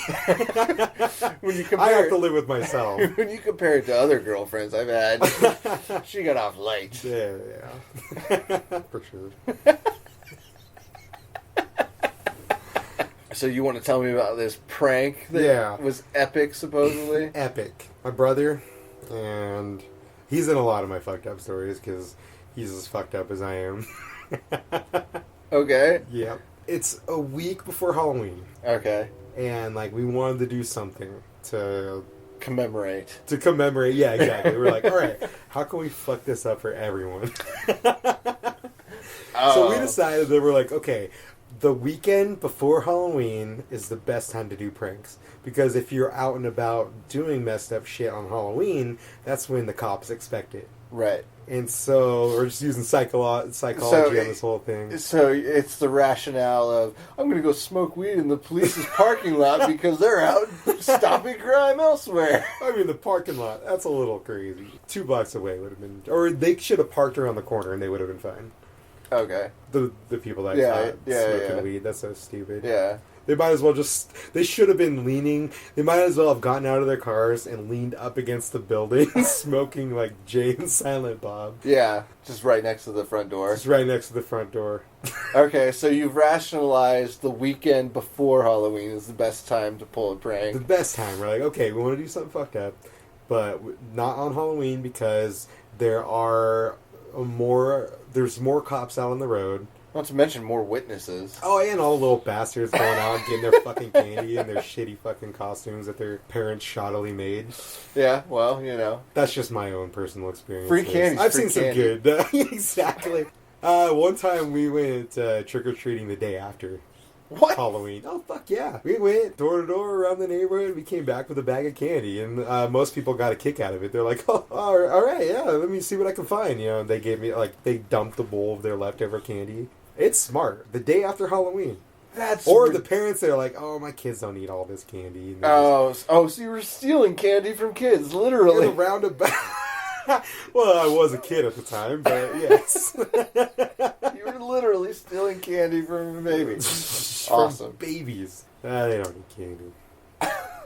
When you I have to live with myself. When you compare it to other girlfriends I've had, she got off light. Yeah. For sure. So you want to tell me about this prank that was epic, supposedly? Epic. My brother, and he's in a lot of my fucked up stories because he's as fucked up as I am. Okay. Yeah. It's a week before Halloween. Okay. And, we wanted to do something to... Commemorate. Yeah, exactly. We're like, all right, how can we fuck this up for everyone? So we decided that we're like, okay... The weekend before Halloween is the best time to do pranks. Because if you're out and about doing messed up shit on Halloween, that's when the cops expect it. Right. And so we're just using psychology on this whole thing. So it's the rationale of, I'm going to go smoke weed in the police's parking lot because they're out stopping crime elsewhere. I mean, the parking lot, that's a little crazy. 2 blocks away would have been... Or they should have parked around the corner and they would have been fine. Okay. The people that smoking weed, that's so stupid. Yeah. They might as well they should have been leaning, they might as well have gotten out of their cars and leaned up against the building, smoking like Jay and Silent Bob. Yeah, just right next to the front door. Just right next to the front door. Okay, so you've rationalized the weekend before Halloween is the best time to pull a prank. The best time. We're like, okay, we want to do something fucked up, but not on Halloween because there's more cops out on the road. Not to mention more witnesses. Oh, and all the little bastards going out and getting their fucking candy and their shitty fucking costumes that their parents shoddily made. Yeah, well, you know. That's just my own personal experience. Free candy. I've seen some good. Exactly. One time we went trick-or-treating the day after Halloween. Oh, fuck yeah. We went door to door around the neighborhood. We came back with a bag of candy, and most people got a kick out of it. They're like, oh, all right, yeah, let me see what I can find. You know, they gave me, they dumped the bowl of their leftover candy. It's smart. The day after Halloween. The parents that are like, oh, my kids don't eat all this candy. So you were stealing candy from kids, literally. In a roundabout. Well, I was a kid at the time, but yes. You were literally stealing candy from babies. Awesome. From babies. They don't eat candy.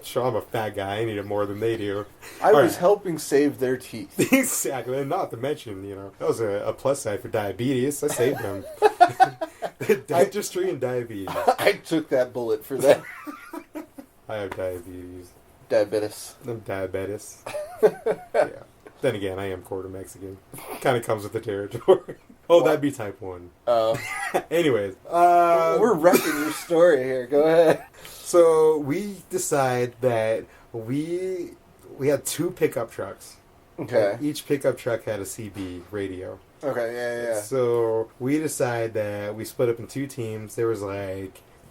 Sure, I'm a fat guy. I need it more than they do. I was helping save their teeth. Exactly. And not to mention, that was a plus side for diabetes. I saved them. Dentistry and diabetes. I took that bullet for them. I have diabetes. Diabetes. I'm diabetes. Yeah. Then again, I am quarter Mexican. Kind of comes with the territory. Oh, that'd be type 1. Oh. Anyways. We're wrecking your story here. Go ahead. So we decide that we had 2 pickup trucks. Okay. Each pickup truck had a CB radio. Okay, yeah. So we decide that we split up in 2 teams. There was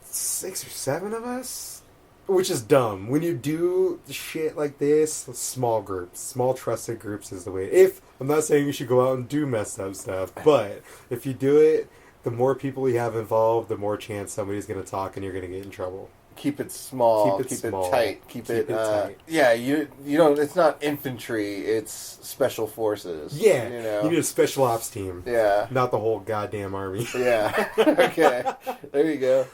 6 or 7 of us. Which is dumb. When you do shit like this, small groups, small trusted groups is the way. I'm not saying you should go out and do messed up stuff, but if you do it, the more people you have involved, the more chance somebody's going to talk and you're going to get in trouble. Keep it small. Keep it tight. Keep it tight. Yeah, you don't. It's not infantry. It's special forces. Yeah, you need a special ops team. Yeah, not the whole goddamn army. Yeah. Okay. There you go.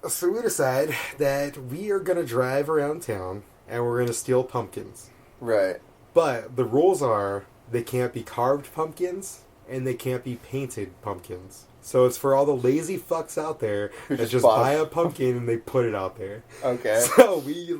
So we decide that we are going to drive around town and we're going to steal pumpkins. Right. But the rules are they can't be carved pumpkins and they can't be painted pumpkins. So it's for all the lazy fucks out there that just buy a pumpkin and they put it out there. Okay. So we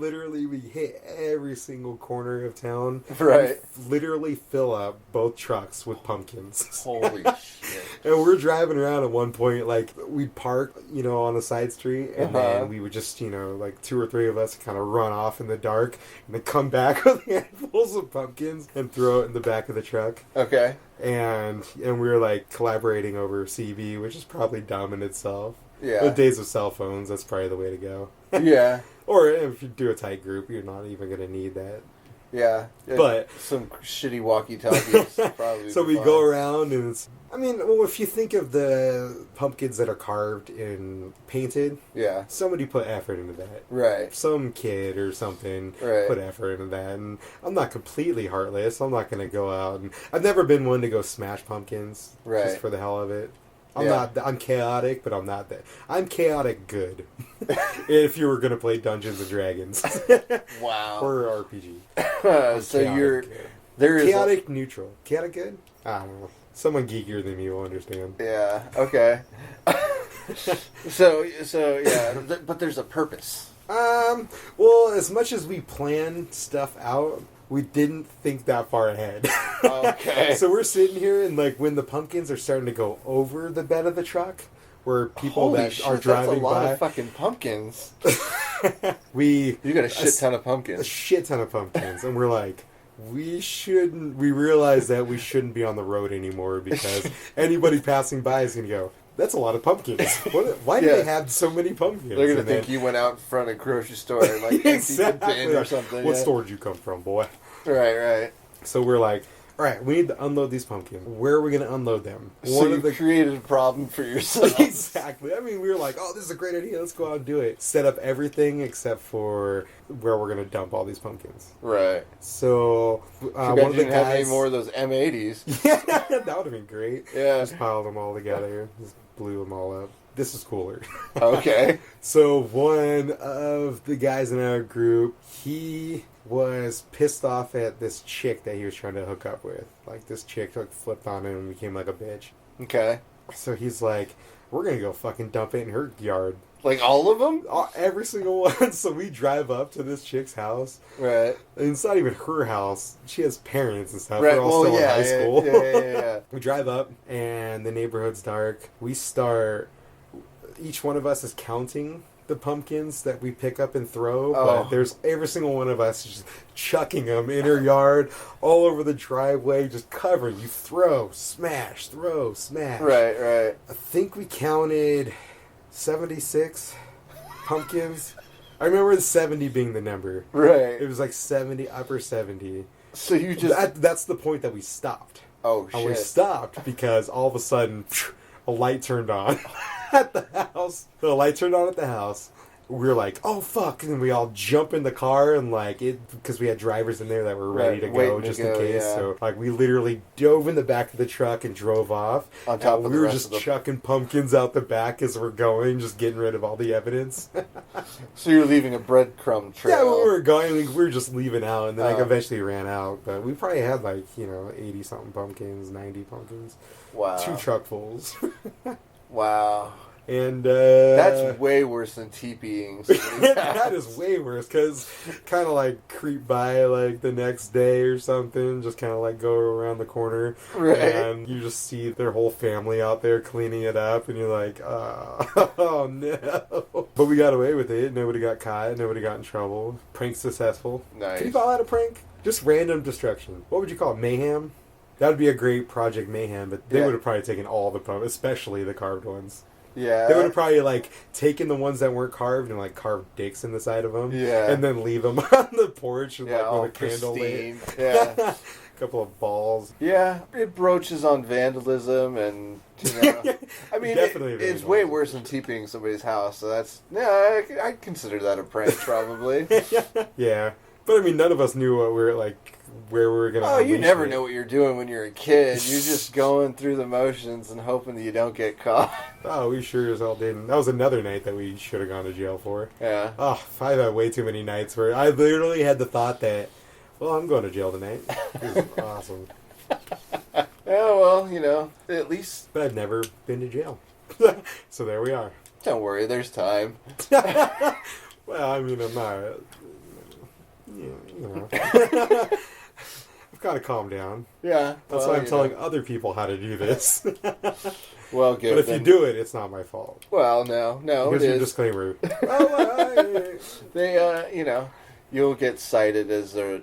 hit every single corner of town. Right. We literally fill up both trucks with pumpkins. Holy shit. And we're driving around at one point, we'd park, on a side street, and then we would just, 2 or 3 of us kind of run off in the dark, and then come back with handfuls of pumpkins and throw it in the back of the truck. Okay. And we were, collaborating over CB, which is probably dumb in itself. Yeah. The days of cell phones, that's probably the way to go. Yeah. Or if you do a tight group, you're not even going to need that. Yeah. But some shitty walkie-talkies probably. So we go around and it's... if you think of the pumpkins that are carved and painted, yeah, somebody put effort into that. Right. Some kid or something put effort into that. And I'm not completely heartless. I'm not going to go out and... I've never been one to go smash pumpkins just for the hell of it. I'm chaotic, but I'm not that. I'm chaotic good. If you were going to play Dungeons and Dragons. Wow. Or RPG. So there is chaotic neutral. Chaotic good? I don't know. Someone geekier than me will understand. Yeah, okay. So yeah, but there's a purpose. Well, as much as we plan stuff out, we didn't think that far ahead. Okay. So we're sitting here, and when the pumpkins are starting to go over the bed of the truck, where people are driving by. That's a lot of fucking pumpkins. You got a shit ton of pumpkins. A shit ton of pumpkins, and we're like, we realize that we shouldn't be on the road anymore because anybody passing by is going to go, that's a lot of pumpkins. Why do they have so many pumpkins? They're going to think you went out in front of a grocery store and emptied the bin or something. What store did you come from, boy? Right. So we're like, all right, we need to unload these pumpkins. Where are we going to unload them? So you created a problem for yourself. Exactly. I mean, we were like, oh, this is a great idea. Let's go out and do it. Set up everything except for where we're going to dump all these pumpkins. Right. So, one of the guys... have any more of those M80s. Yeah, that would have been great. Yeah. Just piled them all together. Just blew them all up. This is cooler. Okay. So one of the guys in our group, he was pissed off at this chick that he was trying to hook up with. Like, this chick flipped on him and became like a bitch. Okay. So he's like, we're going to go fucking dump it in her yard. Like all of them? Every single one. So we drive up to this chick's house. Right. And it's not even her house. She has parents and stuff. Right. We're all still in high school. Yeah. We drive up, and the neighborhood's dark. We start... Each one of us is counting the pumpkins that we pick up and throw, but there's every single one of us just chucking them in her yard, all over the driveway, just covering. You throw, smash. Right. I think we counted 76 pumpkins. I remember the 70 being the number. Right. It was like 70, upper 70. So you just... That's the point that we stopped. Oh, shit. And we stopped because all of a sudden, a light turned on. At the house. The light turned on at the house. We were like, oh fuck, and we all jump in the car and like it, because we had drivers in there that were ready to go just in case. Yeah. So like we literally dove in the back of the truck and drove off. On top of we were just chucking pumpkins out the back as we're going, just getting rid of all the evidence. So you're leaving a breadcrumb trail. Yeah, when we were going, we were just leaving out, and then like eventually ran out. But we probably had like 80 something pumpkins, 90 pumpkins. Wow. 2 truckfuls. Wow. And that's way worse than teepeeing. That is way worse, because kind of like creep by like the next day or something, just kind of like go around the corner, right? And you just see their whole family out there cleaning it up, and you're like, oh no. But we got away with it. Nobody got caught. Nobody got in trouble. Prank successful. Nice. Can you call that a prank? Just random destruction. What would you call it? Mayhem? That would be a great Project Mayhem, but they would have probably taken all the pumpkins, especially the carved ones. Yeah. They would have probably, like, taken the ones that weren't carved and, like, carved dicks in the side of them. Yeah. And then leave them on the porch and, like, with a candle lit. Yeah. A couple of balls. Yeah. It broaches on vandalism and, I mean, it's way worse than teepeeing somebody's house, so that's, I'd consider that a prank, probably. Yeah. But, I mean, none of us knew what we were, like, where we were going to... Oh, you never know what you're doing when you're a kid. You're just going through the motions and hoping that you don't get caught. Oh, we sure as hell didn't. That was another night that we should have gone to jail for. Yeah. Oh, I've had way too many nights where I literally had the thought that, well, I'm going to jail tonight. This is awesome. Yeah, well, at least... But I've never been to jail. So there we are. Don't worry, there's time. Well, I mean, I'm not... I've got to calm down. Yeah. That's why I'm telling other people how to do this. Well, good. But if you do it, it's not my fault. Well, no, Here's your disclaimer. They, you'll get cited as a,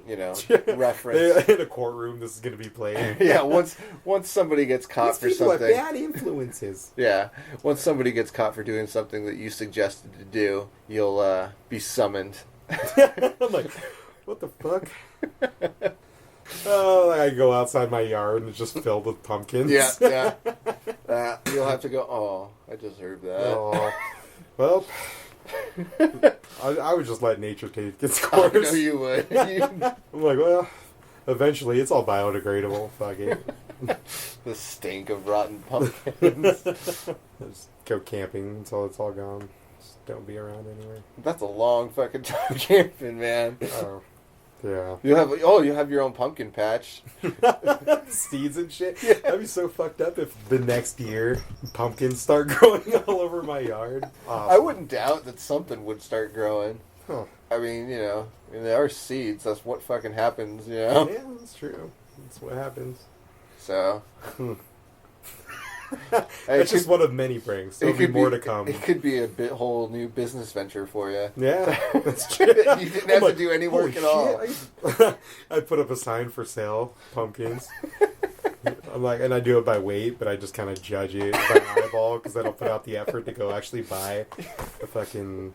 reference. In a courtroom, this is going to be played. Yeah, once somebody gets caught for something. These people are bad influences. Yeah, once somebody gets caught for doing something that you suggested to do, you'll be summoned. I'm like, what the fuck? Oh, I go outside my yard and it's just filled with pumpkins. Yeah. You'll have to go, oh, I deserve that. Oh. Well, I would just let nature take its course. I know you would. I'm like, well, eventually it's all biodegradable. Fuck it. The stink of rotten pumpkins. Just go camping until it's all gone. Just don't be around anywhere. That's a long fucking time camping, man. Oh. Yeah. You have your own pumpkin patch. Seeds and shit. Yeah. That'd be so fucked up if the next year pumpkins start growing all over my yard. Awesome. I wouldn't doubt that something would start growing. Huh. I mean, there are seeds. That's what fucking happens, Yeah, that's true. That's what happens. So. It's just one of many pranks. There'll be more to come. It could be a whole new business venture for you. Yeah, that's true. You didn't have to do any work at all. I put up a sign for sale, pumpkins. I'm like, and I do it by weight, but I just kind of judge it by eyeball because I don't put out the effort to go actually buy a fucking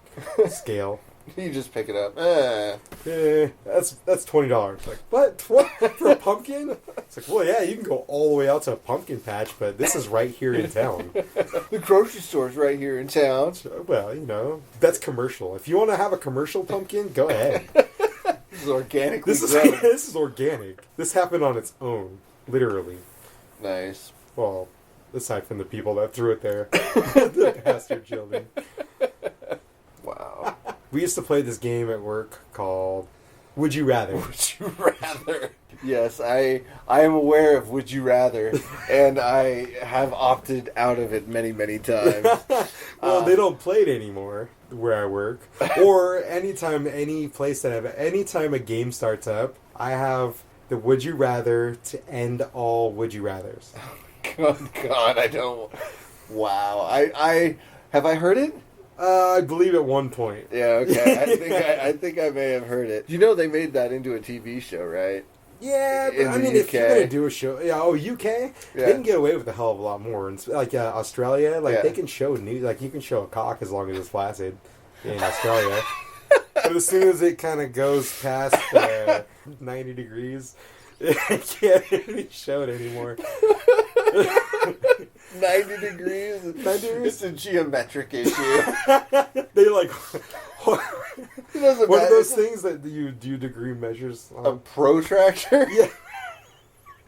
scale. You just pick it up. That's $20. Like, what? What? For a pumpkin? It's like, well, yeah, you can go all the way out to a pumpkin patch, but this is right here in town. The grocery store's right here in town. Well, you know, that's commercial. If you want to have a commercial pumpkin, go ahead. This is organically This grown. is organic. This happened on its own, literally. Nice. Well, aside from the people that threw it there, the bastard children. Wow. We used to play this game at work called Would You Rather. Would you rather? Yes, I am aware of Would You Rather, and I have opted out of it many, many times. Well, they don't play it anymore where I work, or anytime anytime a game starts up, I have the Would You Rather to end all Would You Rathers. God, I don't. Wow, I have I heard it? I believe at one point. Yeah, okay. I think I may have heard it. You know they made that into a TV show, right? Yeah, but, In I the mean, if you're UK. gonna do a show, UK, Yeah. they can get away with a hell of a lot more. And like Australia, like Yeah. they can show like you can show a cock as long as it's flaccid in Australia. But as soon as it kind of goes past 90 degrees, it can't be shown anymore. 90 degrees. 90 degrees? It's a geometric issue. They like It doesn't one of matter. those things that you do degree measures A on. protractor? Yeah.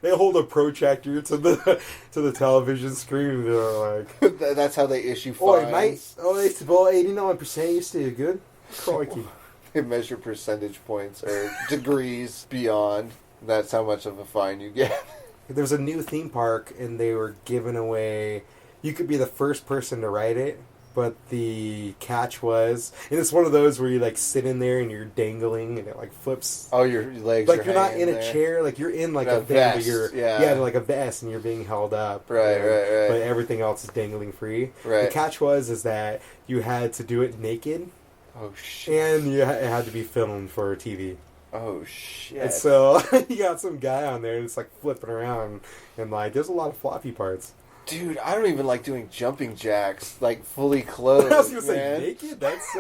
They hold a protractor to the television screen and they're like, That's how they issue "Oi, fines. mate! Oh, it's about 89%. You still good? Crikey!" They measure percentage points or degrees beyond. That's how much of a fine you get. There was a new theme park, and they were giving away. You could be the first person to ride it, but the catch was, and it's one of those where you like sit in there and you're dangling, and it like flips. Oh, your legs Like are you're not hanging in a there. chair, like you're in like A a thing, vest, but you're yeah. like a vest, and you're being held up. Right, and- right. But everything else is dangling free. Right. The catch is that you had to do it naked, Oh, shit. and it had to be filmed for TV. Oh, shit. And so you got some guy on there that's like flipping around, and like there's a lot of floppy parts. Dude, I don't even like doing jumping jacks, like, fully clothed, I was gonna say man. naked. That's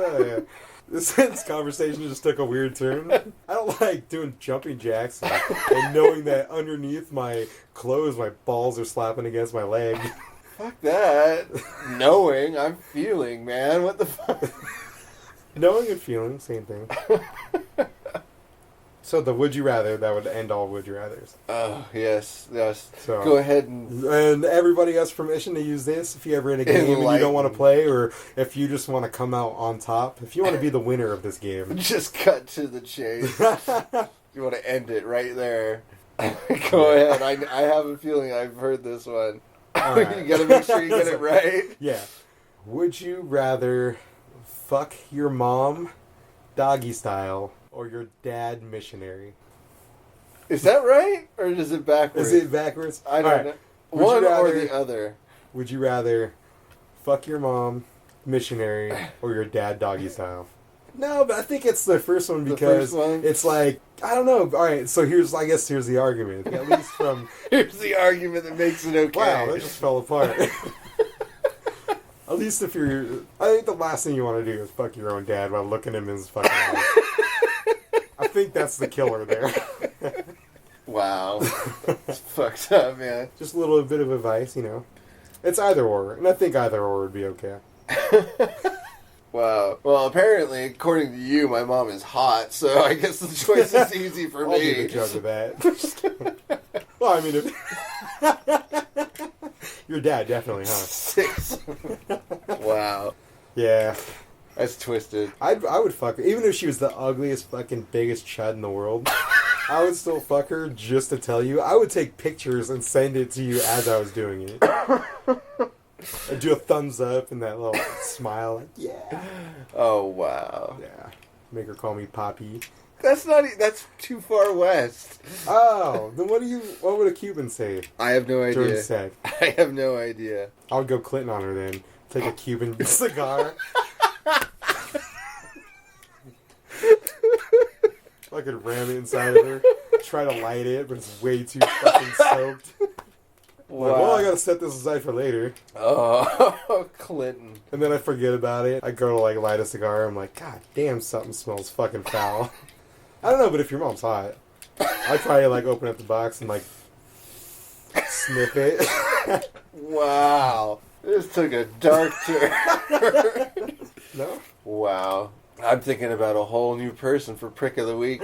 this conversation just took a weird turn. I don't like doing jumping jacks and knowing that underneath my clothes, my balls are slapping against my leg. Fuck that. Knowing, I'm feeling, man. What the fuck? Knowing and feeling, same thing. So the would you rather, that would end all would you rathers. Oh, yes. So Go ahead and... And everybody has permission to use this if you're ever in a game and you don't want to play, or if you just want to come out on top. If you want to be the winner of this game. Just cut to the chase. You want to end it right there. Go ahead. I have a feeling I've heard this one. Alright. You gotta make sure you get it right. Yeah. Would you rather fuck your mom doggy style or your dad missionary? Is that right? Or is it backwards? Is it backwards? I don't Alright. know. Would you One or rather- the other. Would you rather fuck your mom missionary or your dad doggy style? No, but I think it's the first one The because first one? it's like, I don't know. All right, so here's the argument. At least from, Here's the argument that makes it okay. wow, that just fell apart. At least if you're, I think the last thing you want to do is fuck your own dad while looking him in his fucking eyes. I think that's the killer there. Wow. It's fucked up, man. Just a little bit of advice, you know. It's either or, and I think either or would be okay. Wow. Well, apparently, according to you, my mom is hot, so I guess the choice is easy for I'll be me. the judge of that. Well, I mean, if your dad definitely, huh? 6. Wow. Yeah, That's twisted. I would fuck her, even if she was the ugliest, fucking biggest chud in the world. I would still fuck her just to tell you. I would take pictures and send it to you as I was doing it. I'd do a thumbs up and that little smile, like yeah, Oh, wow. yeah. Make her call me Poppy. That's not... That's too far west. Oh, then what would a Cuban say I have no during idea. sex? I have no idea. I would go Clinton on her then. Take a Cuban cigar. I could ram it inside of her. Try to light it, but it's way too fucking soaked. I'm like, well, I gotta set this aside for later. Oh, Clinton. And then I forget about it. I go to, like, light a cigar. I'm like, God damn, something smells fucking foul. I don't know, but if your mom's hot, I'd probably, like, open up the box and, like, sniff it. Wow. This took a dark turn. No? Wow. I'm thinking about a whole new person for Prick of the Week.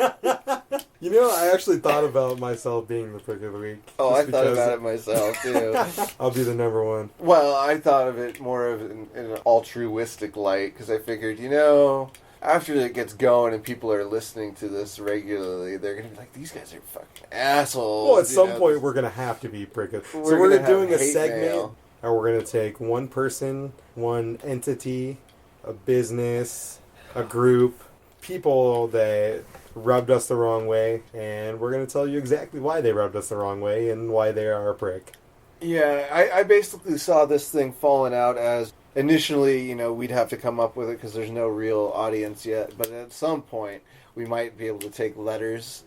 You know, I actually thought about myself being the Prick of the Week. Oh, I thought about it myself, too. I'll be the number one. Well, I thought of it more of in an altruistic light, because I figured, you know, after it gets going and people are listening to this regularly, they're going to be like, these guys are fucking assholes. Well, at some point, we're going to have to be Prick of... So we're doing a segment, mail. and we're going to take one person, one entity, a business, a group, people that rubbed us the wrong way, and we're going to tell you exactly why they rubbed us the wrong way and why they are a prick. Yeah, I basically saw this thing falling out as initially, you know, we'd have to come up with it because there's no real audience yet, but at some point we might be able to take letters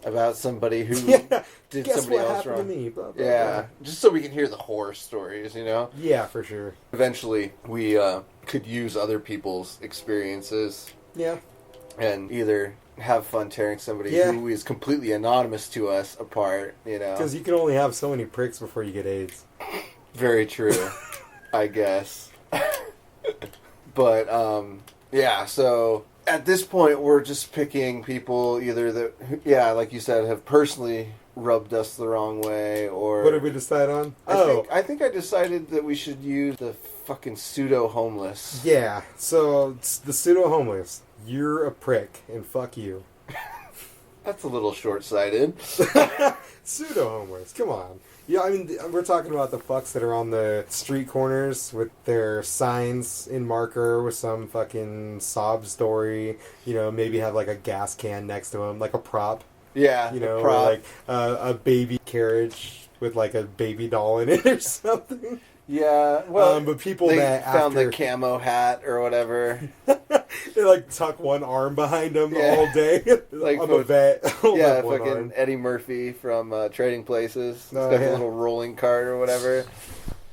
about somebody who did Guess somebody what else happened wrong. to me? Blah, blah, Yeah, blah. just so we can hear the horror stories, you know? Yeah, for sure. Eventually, we could use other people's experiences Yeah. and either have fun tearing somebody who is completely anonymous to us apart, you know? Because you can only have so many pricks before you get AIDS. Very true, I guess. But, yeah, so at this point, we're just picking people either that, yeah, like you said, have personally rubbed us the wrong way, or... What did we decide on? I think I decided that we should use the fucking pseudo-homeless. Yeah, so it's the pseudo-homeless. You're a prick, and fuck you. That's a little short-sighted. Pseudo-homeless, come on. Yeah, I mean, we're talking about the fucks that are on the street corners with their signs in marker with some fucking sob story. You know, maybe have like a gas can next to them, like a prop. Yeah, You know, the or prop. like a baby carriage with like a baby doll in it or something. Yeah, well, but people they that found after... the camo hat or whatever. They like tuck one arm behind them Yeah. all day. Like I'm a vet. I'll Yeah, have one fucking arm. Eddie Murphy from Trading Places. It's Oh, got the yeah. little rolling cart or whatever.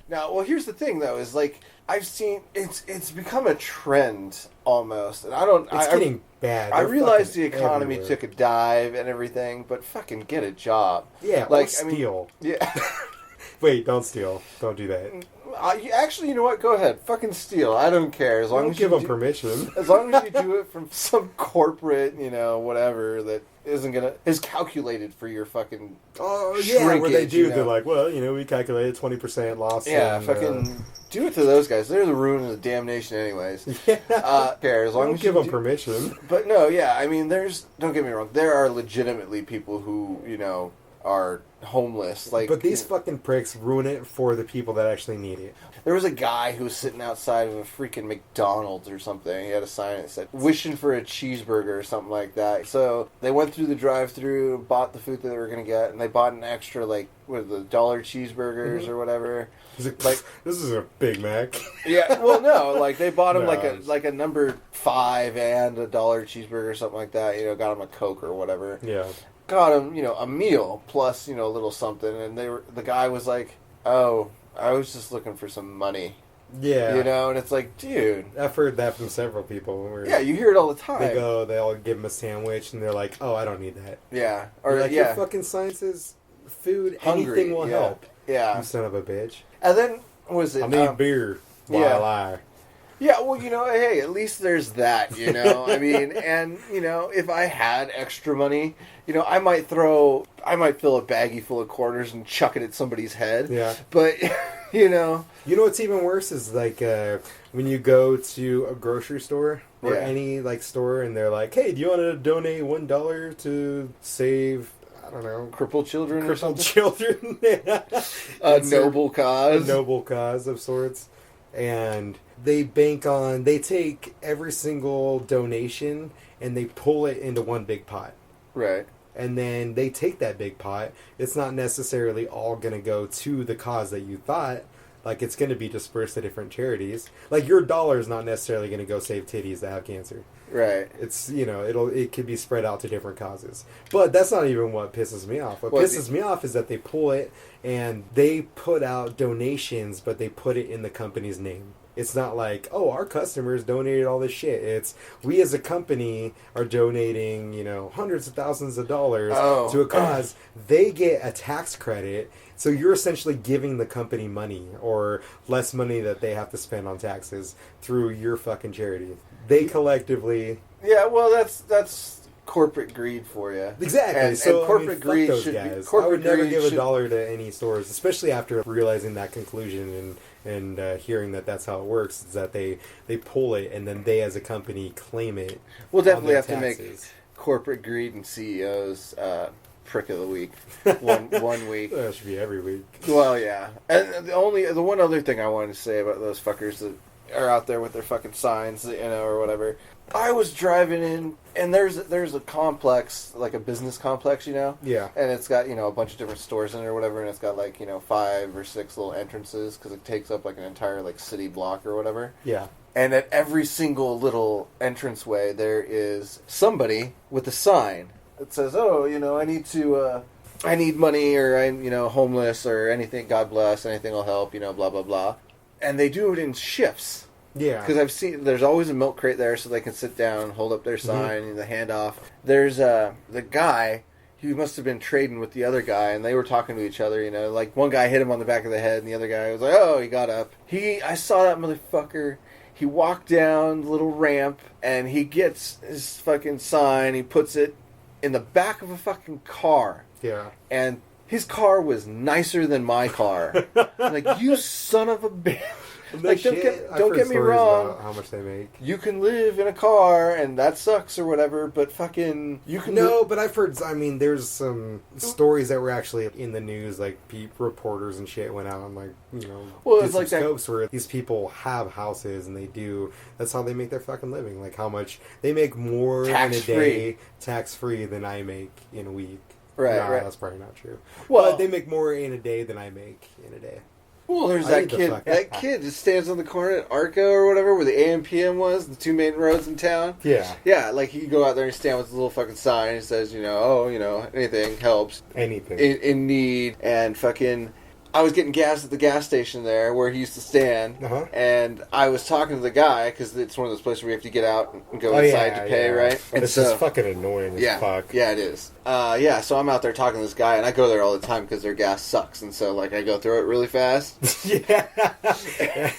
Now, well, here's the thing though: is like I've seen it's become a trend almost, and I don't. It's getting bad. I They're realize the fucking economy everywhere. took a dive and everything, but fucking get a job. Yeah, like or steal. Yeah. Wait, don't steal. Don't do that. Actually, you know what? Go ahead. Fucking steal. I don't care. As long Don't as give you them permission. As long as you do it from some corporate, you know, whatever that is calculated for your fucking Oh, yeah, where they shrinkage, do. you know. They're like, well, you know, we calculated 20% loss. Yeah, and, fucking do it to those guys. They're the ruin of the damnation, anyways. Yeah. Care as long Don't as give you them do- permission. But no, yeah, I mean, don't get me wrong. There are legitimately people who, you know, are homeless. Like, But these fucking pricks ruin it for the people that actually need it. there was a guy who was sitting outside of a freaking McDonald's or something. He had a sign that said, wishing for a cheeseburger or something like that. So they went through the drive-thru, bought the food that they were going to get, and they bought an extra, like, what, the $1 cheeseburgers or whatever. He's like, this is a Big Mac. Yeah, well, no, like, they bought him No. like a number 5 and a $1 cheeseburger or something like that. You know, got him a Coke or whatever. Yeah. Got him, you know, a meal plus, you know, a little something. And the guy was like, oh, I was just looking for some money. Yeah. You know, and it's like, dude. I've heard that from several people. Where Yeah, you hear it all the time. they all give them a sandwich, and they're like, oh, I don't need that. Yeah. Or Or, like, yeah. your fucking sign says food, Hungry, anything will yeah. help. Yeah. You son of a bitch. And then, what was it? I need beer while I... Yeah, well, you know, hey, at least there's that, you know? I mean, and, you know, if I had extra money, you know, I might fill a baggie full of quarters and chuck it at somebody's head. Yeah. But, you know. You know what's even worse is, like, when you go to a grocery store or Yeah. any, like, store, and they're like, hey, do you want to donate $1 to save... I don't know. Crippled children or Crippled something? children. A noble cause. A noble cause of sorts. And they they take every single donation and they pull it into one big pot. Right. And then they take that big pot. It's not necessarily all going to go to the cause that you thought. like it's going to be dispersed to different charities. Like your dollar is not necessarily going to go save titties that have cancer. Right. It's, it could be spread out to different causes. But that's not even what pisses me off. What pisses me off is that they pull it and they put out donations, but they put it in the company's name. It's not like, oh, our customers donated all this shit. It's we as a company are donating, hundreds of thousands of dollars to a cause. They get a tax credit. So you're essentially giving the company money or less money that they have to spend on taxes through your fucking charity. They collectively... Yeah, well, that's corporate greed for you. Exactly. And corporate greed those should guys. be... I would never give a dollar to any stores, especially after realizing that conclusion and hearing that that's how it works, is that they pull it and then they as a company claim it. We'll definitely have to make corporate greed and CEOs... prick of the week, one week. That should be every week. Well, yeah. And the one other thing I wanted to say about those fuckers that are out there with their fucking signs, or whatever. I was driving in, and there's a complex, like a business complex, Yeah. and it's got a bunch of different stores in it or whatever, and it's got 5 or 6 little entrances because it takes up an entire city block or whatever. Yeah. And at every single little entranceway, there is somebody with a sign. It says, I need money, or I'm, homeless, or anything, God bless, anything will help, blah, blah, blah. And they do it in shifts. Yeah. Because I've seen, there's always a milk crate there so they can sit down, hold up their sign, and the handoff. There's the guy, he must have been trading with the other guy, and they were talking to each other, one guy hit him on the back of the head, and the other guy was like, oh, he got up. I saw that motherfucker. He walked down the little ramp, and he gets his fucking sign, he puts it in the back of a fucking car. Yeah. And his car was nicer than my car. You son of a bitch. Don't get me wrong. About how much they make. You can live in a car, and that sucks or whatever, but fucking... you can. No, but I've heard... there's some stories that were actually in the news, reporters and shit went out and, well, did it's some scopes where these people have houses, and they do... That's how they make their fucking living. How much... They make more in a day tax-free than I make in a week. Right, right. That's probably not true. Well, but they make more in a day than I make in a day. Well, there's that kid. That kid just stands on the corner at Arco or whatever, where the AM/PM was, the 2 main roads in town. Yeah. Yeah, he could go out there and stand with his little fucking sign and says, anything helps. Anything. In need, and fucking... I was getting gas at the gas station there where he used to stand, and I was talking to the guy, because it's one of those places where you have to get out and go inside to pay, right? And it's just fucking annoying as fuck. Yeah, it is. So I'm out there talking to this guy, and I go there all the time because their gas sucks, and so, I go through it really fast.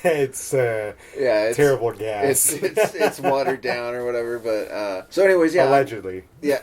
It's terrible gas. It's watered down or whatever, but, so anyways, yeah. Allegedly. Yeah.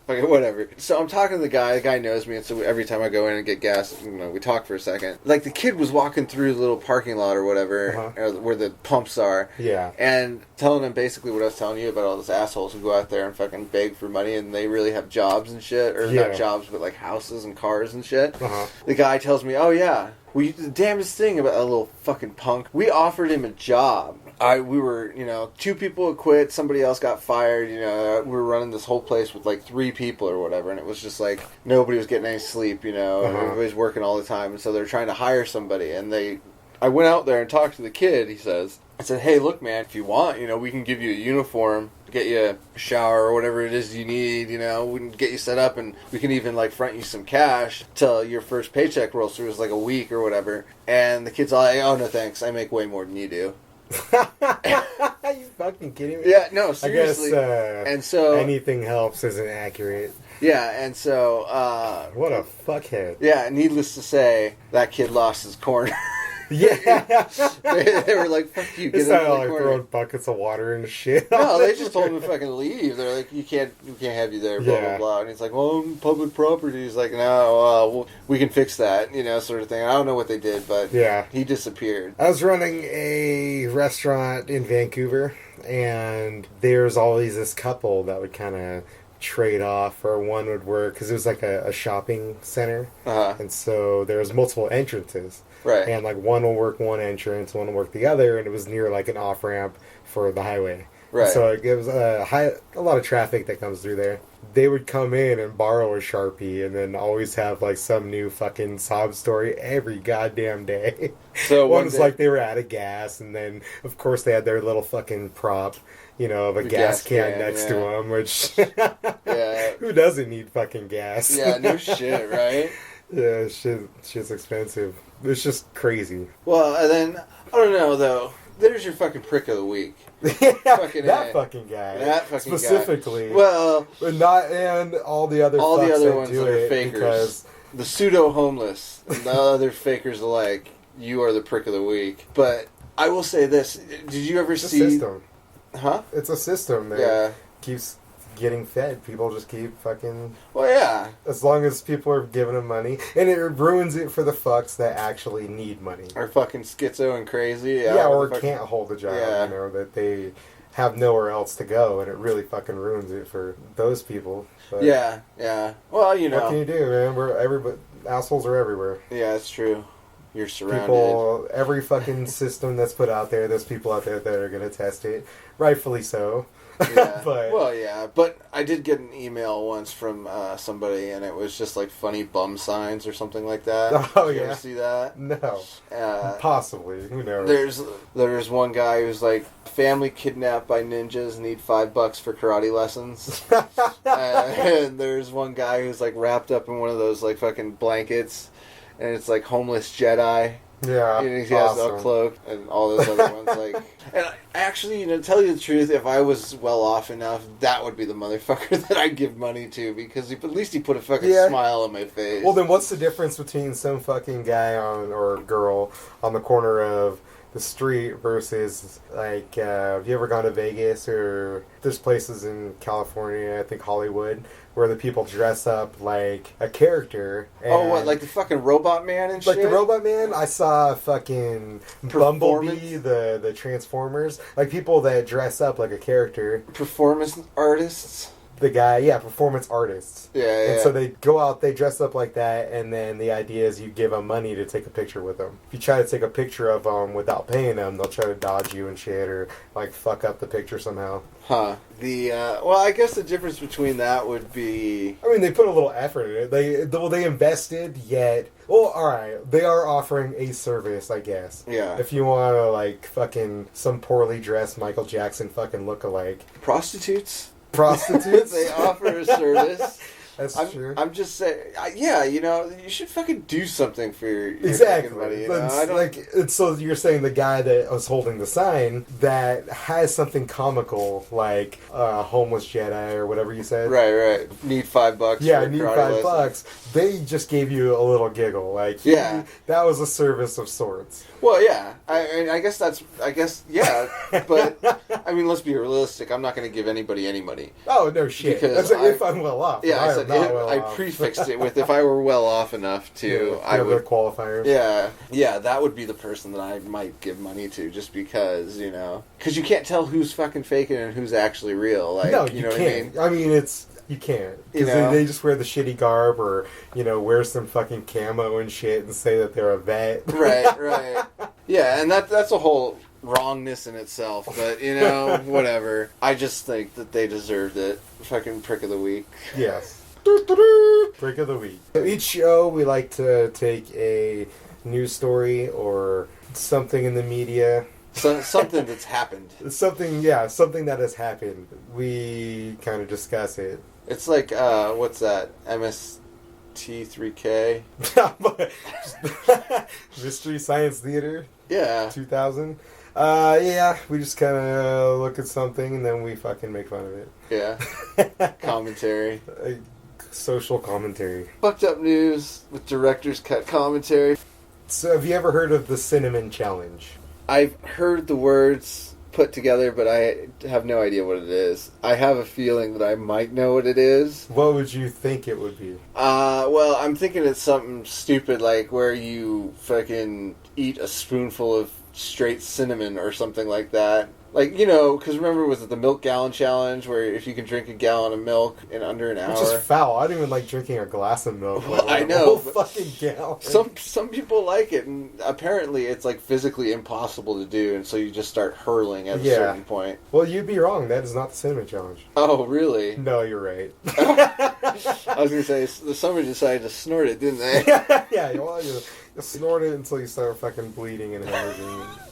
Okay, whatever. So I'm talking to the guy knows me, and so every time I go in and get gas, we talk for a second. The kid was walking through the little parking lot or whatever, where the pumps are, and telling him basically what I was telling you about all those assholes who go out there and fucking beg for money, and they really have jobs and shit, or not jobs, but houses and cars and shit. The guy tells me, oh yeah, the damnedest thing about that little fucking punk, we offered him a job. We were, 2 people had quit, somebody else got fired, we were running this whole place with 3 people or whatever, and it was just nobody was getting any sleep, everybody's working all the time, and so they're trying to hire somebody, and I went out there and talked to the kid, he says, I said, hey, look, man, if you want, we can give you a uniform, get you a shower or whatever it is you need, we can get you set up, and we can even, front you some cash till your first paycheck rolls through, a week or whatever, and the kid's like, oh, no, thanks, I make way more than you do. Are you fucking kidding me? Yeah, no, seriously. I guess, and so anything helps isn't accurate. Yeah, and so what a fuckhead. Yeah, needless to say, that kid lost his corner. Yeah. they were like, fuck you, get out out of the corner. Throwing buckets of water and shit. No, they just told him to fucking leave. They're like, we can't have you there, blah, blah, blah. And he's like, well, public property. He's like, no, we can fix that, sort of thing. I don't know what they did, but he disappeared. I was running a restaurant in Vancouver, and there's always this couple that would kind of trade off, or one would work, because it was a shopping center, and so there was multiple entrances. Right. And one will work one entrance, one will work the other, and it was near an off ramp for the highway. Right. So it gives a lot of traffic that comes through there. they would come in and borrow a Sharpie and then always have like some new fucking sob story every goddamn day. So one was like they were out of gas, and then of course they had their little fucking prop, of a gas can next to them, which yeah, who doesn't need fucking gas? Yeah, no shit, right? Yeah, shit's expensive. It's just crazy. Well, and then I don't know though. There's your fucking prick of the week. That fucking guy. Specifically. Guy. Well, but not and all the other ones do that are it fakers. Because the pseudo homeless and the other fakers alike. You are the prick of the week. But I will say this: did you ever see? It's a system. Huh? It's a system that keeps getting fed. People just keep fucking... Well, yeah. As long as people are giving them money. And it ruins it for the fucks that actually need money. Are fucking schizo and crazy. Yeah, or can't hold a job, that they have nowhere else to go, and it really fucking ruins it for those people. But yeah. Well, What can you do, man? Assholes are everywhere. Yeah, it's true. You're surrounded. Every fucking system that's put out there, there's people out there that are going to test it. Rightfully so. Yeah. But I did get an email once from somebody, and it was just like funny bum signs or something like that. Oh, Did you ever see that? No. Possibly. Who knows? There's one guy who's like, family kidnapped by ninjas, need $5 for karate lessons. And there's one guy who's like wrapped up in one of those like fucking blankets, and it's like homeless Jedi. Yeah, and he has a cloak and all those other ones. Like, and actually, to tell you the truth, if I was well off enough, that would be the motherfucker that I'd give money to, because at least he put a fucking smile on my face. Well, then what's the difference between some fucking guy or girl on the corner of the street versus, like, have you ever gone to Vegas, or there's places in California, I think Hollywood, where the people dress up like a character. And what, like the fucking Robot Man and shit? Like the Robot Man? I saw fucking Bumblebee, the Transformers. Like people that dress up like a character. Performance artists? The guy, performance artists. Yeah. And so they go out, they dress up like that, and then the idea is you give them money to take a picture with them. If you try to take a picture of them without paying them, they'll try to dodge you and shit, or like fuck up the picture somehow. Huh. Well, I guess the difference between that would be... I mean, they put a little effort in it. They invested, yet... Well, alright, they are offering a service, I guess. Yeah. If you want to, like, fucking some poorly dressed Michael Jackson fucking look-alike. Prostitutes? They offer a service. That's true. I'm just saying, you should fucking do something for your fucking money. So you're saying the guy that was holding the sign that has something comical, like homeless Jedi or whatever you said. Right. Need $5. Yeah, need $5. They just gave you a little giggle, like that was a service of sorts. Well, yeah. I guess, but I mean, let's be realistic. I'm not going to give anybody any money. Oh no shit! That's if I'm well off. Yeah, I prefixed it with if I were well off enough to. I would qualifiers. Yeah, that would be the person that I might give money to, just because because you can't tell who's fucking faking and who's actually real. Like, no, you know can't. what I mean? You can't. Because they just wear the shitty garb or, wear some fucking camo and shit and say that they're a vet. Right. Yeah, and that's a whole wrongness in itself, but, whatever. I just think that they deserved it. Fucking prick of the week. Yes. Prick of the week. So each show, we like to take a news story or something in the media. Something that's happened. Something that has happened. We kind of discuss it. It's like, what's that? MST3K? Mystery Science Theater? Yeah. 2000? We just kind of look at something and then we fucking make fun of it. Yeah. Commentary. Social commentary. Fucked up news with director's cut commentary. So have you ever heard of the Cinnamon Challenge? I've heard the words put together, but I have no idea what it is. I have a feeling that I might know what it is. What would you think it would be? Well, I'm thinking it's something stupid like where you fucking eat a spoonful of straight cinnamon or something like that. Like, you know, because remember, was it the milk gallon challenge where if you can drink a gallon of milk in under an hour? Which is foul. I don't even like drinking a glass of milk. Well, I know. A whole fucking gallon. Some people like it, and apparently it's like physically impossible to do, and so you just start hurling at a certain point. Well, you'd be wrong. That is not the cinnamon challenge. Oh, really? No, you're right. I was going to say, somebody decided to snort it, didn't they? Yeah, well, you snort it until you start fucking bleeding and hemorrhaging.